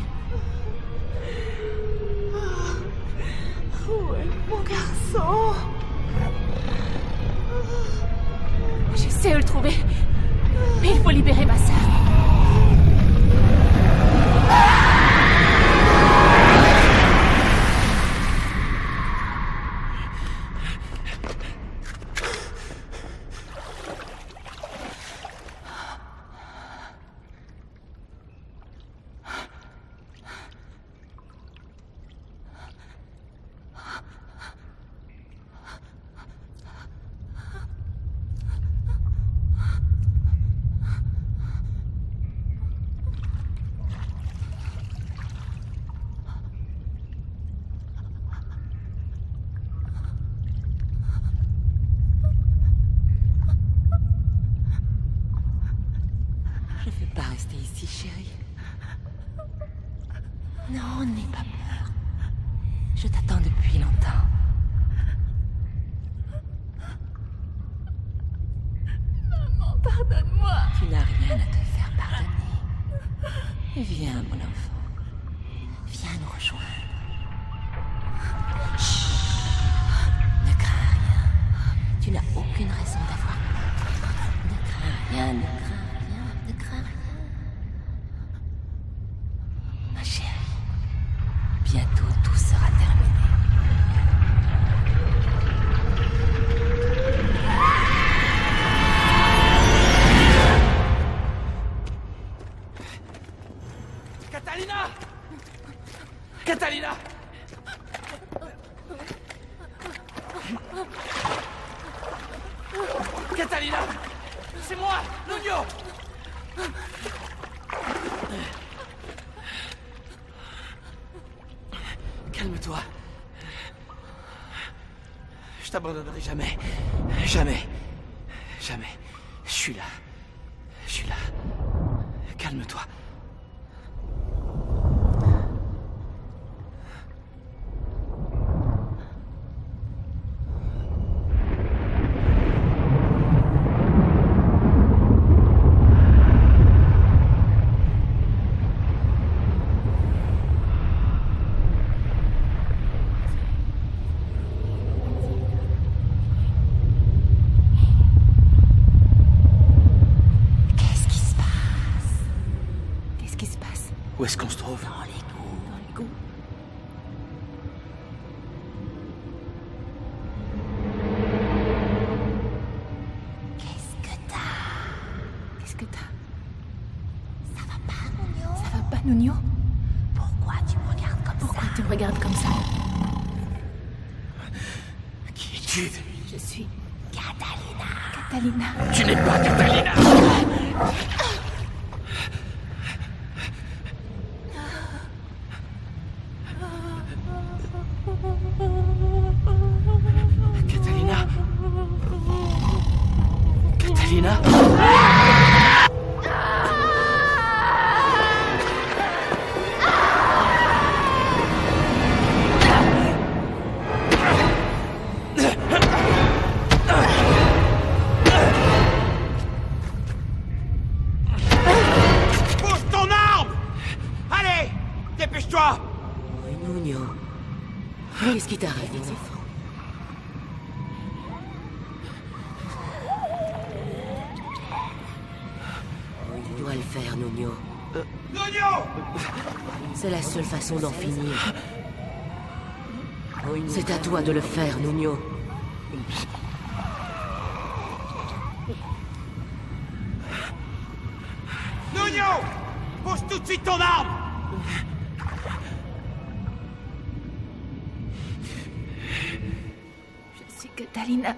Où est mon garçon? Je sais où le trouver. Mais il faut libérer ma sœur. Je ne vais pas rester ici, chérie. Non, n'aie pas peur. Je t'attends depuis longtemps. Maman, pardonne-moi. Tu n'as rien à te faire pardonner. Viens, mon enfant. Viens nous rejoindre. Chut. Ne crains rien. Tu n'as aucune raison d'avoir peur. Ne crains rien, ne crains rien, ne crains rien. Ma chérie, bientôt tout sera terminé. Catalina! Catalina! Catalina! C'est moi, Nuno! Calme-toi. Je t'abandonnerai jamais. Jamais. Jamais. Je suis là. Je suis là. Calme-toi. Où est-ce qu'on se trouve? Dans l'égout. Dans l'égout. Nuno? Pourquoi tu me regardes comme Pourquoi ça? tu me regardes comme ça? Qui es-tu? Je suis Catalina. Catalina. Tu n'es pas Catalina! Catalina? Catalina? Pose ton arme! Allez! Dépêche-toi! Nuno, qu'est-ce qui t'arrive, Nuno? Tu dois le faire, Nuno. Nuno! C'est la seule façon d'en finir. C'est à toi de le faire, Nuno. Nuno! Pose tout de suite ton arme! Je suis Catalina.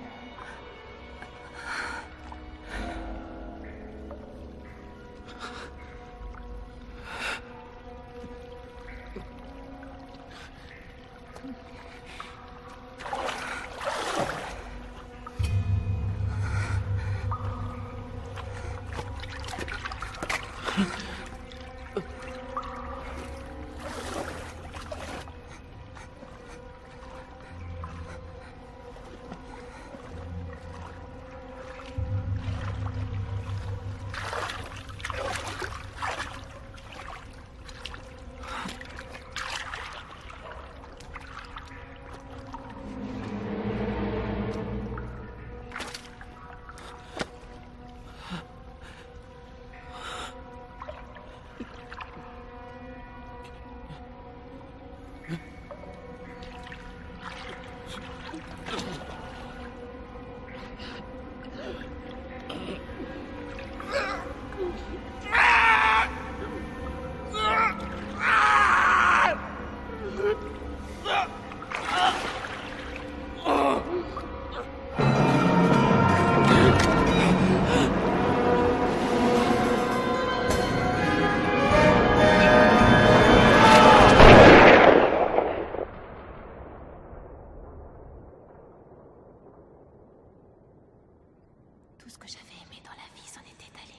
Tout ce que j'avais aimé dans la vie s'en était allé.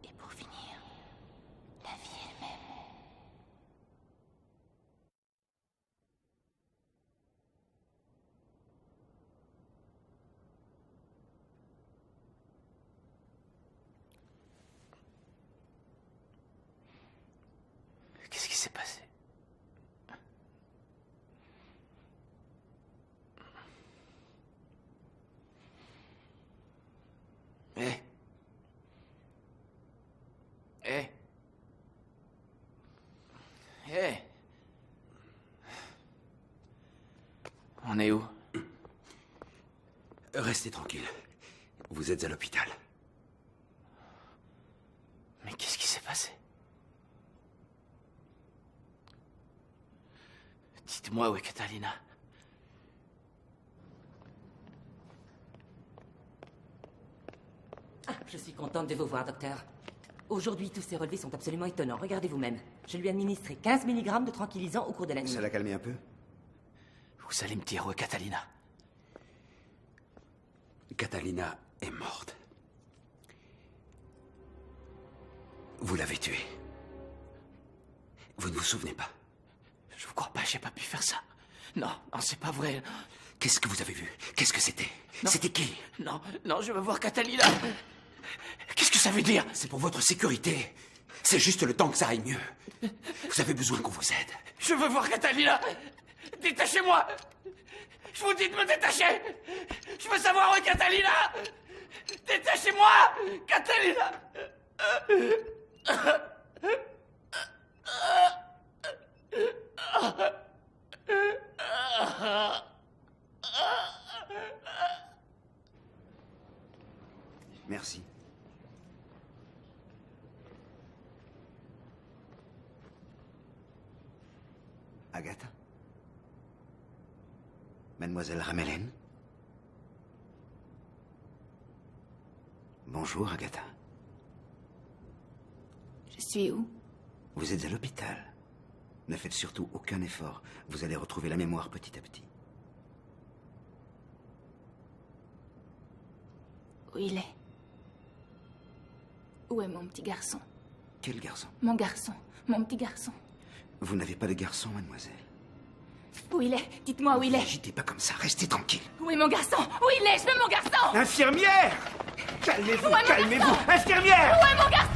Et pour finir, la vie elle-même. Qu'est-ce qui s'est passé? Eh? Eh? Eh? On est où? Restez tranquille. Vous êtes à l'hôpital. Mais qu'est-ce qui s'est passé? Dites-moi où est Catalina. Ah, je suis contente de vous voir, docteur. Aujourd'hui, tous ces relevés sont absolument étonnants. Regardez vous-même. Je lui ai administré 15 mg de tranquillisant au cours de la nuit. Ça l'a calmé un peu? Vous allez me dire où est Catalina? Catalina est morte. Vous l'avez tuée. Vous ne vous souvenez pas? Je vous crois pas, j'ai pas pu faire ça. Non, non, c'est pas vrai. Qu'est-ce que vous avez vu? Qu'est-ce que c'était? C'était qui? Non, non, je veux voir Catalina. Qu'est-ce que ça veut dire? C'est pour votre sécurité. C'est juste le temps que ça aille mieux. Vous avez besoin qu'on vous aide. Je veux voir Catalina. Détachez-moi. Je vous dis de me détacher. Je veux savoir où est Catalina. Détachez-moi, Catalina. Merci. Agatha? Mademoiselle Ramelen? Bonjour, Agatha. Je suis où? Vous êtes à l'hôpital. Ne faites surtout aucun effort. Vous allez retrouver la mémoire petit à petit. Où il est? Où est mon petit garçon? Quel garçon? Mon garçon. Mon petit garçon. Vous n'avez pas de garçon, mademoiselle. Où il est? Dites-moi où il est. N'agitez pas comme ça, restez tranquille. Où est mon garçon? Où il est? Je veux mon garçon! Infirmière! Calmez-vous, Où est mon calmez-vous! garçon? Infirmière! Où est mon garçon?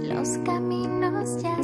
Los caminos ya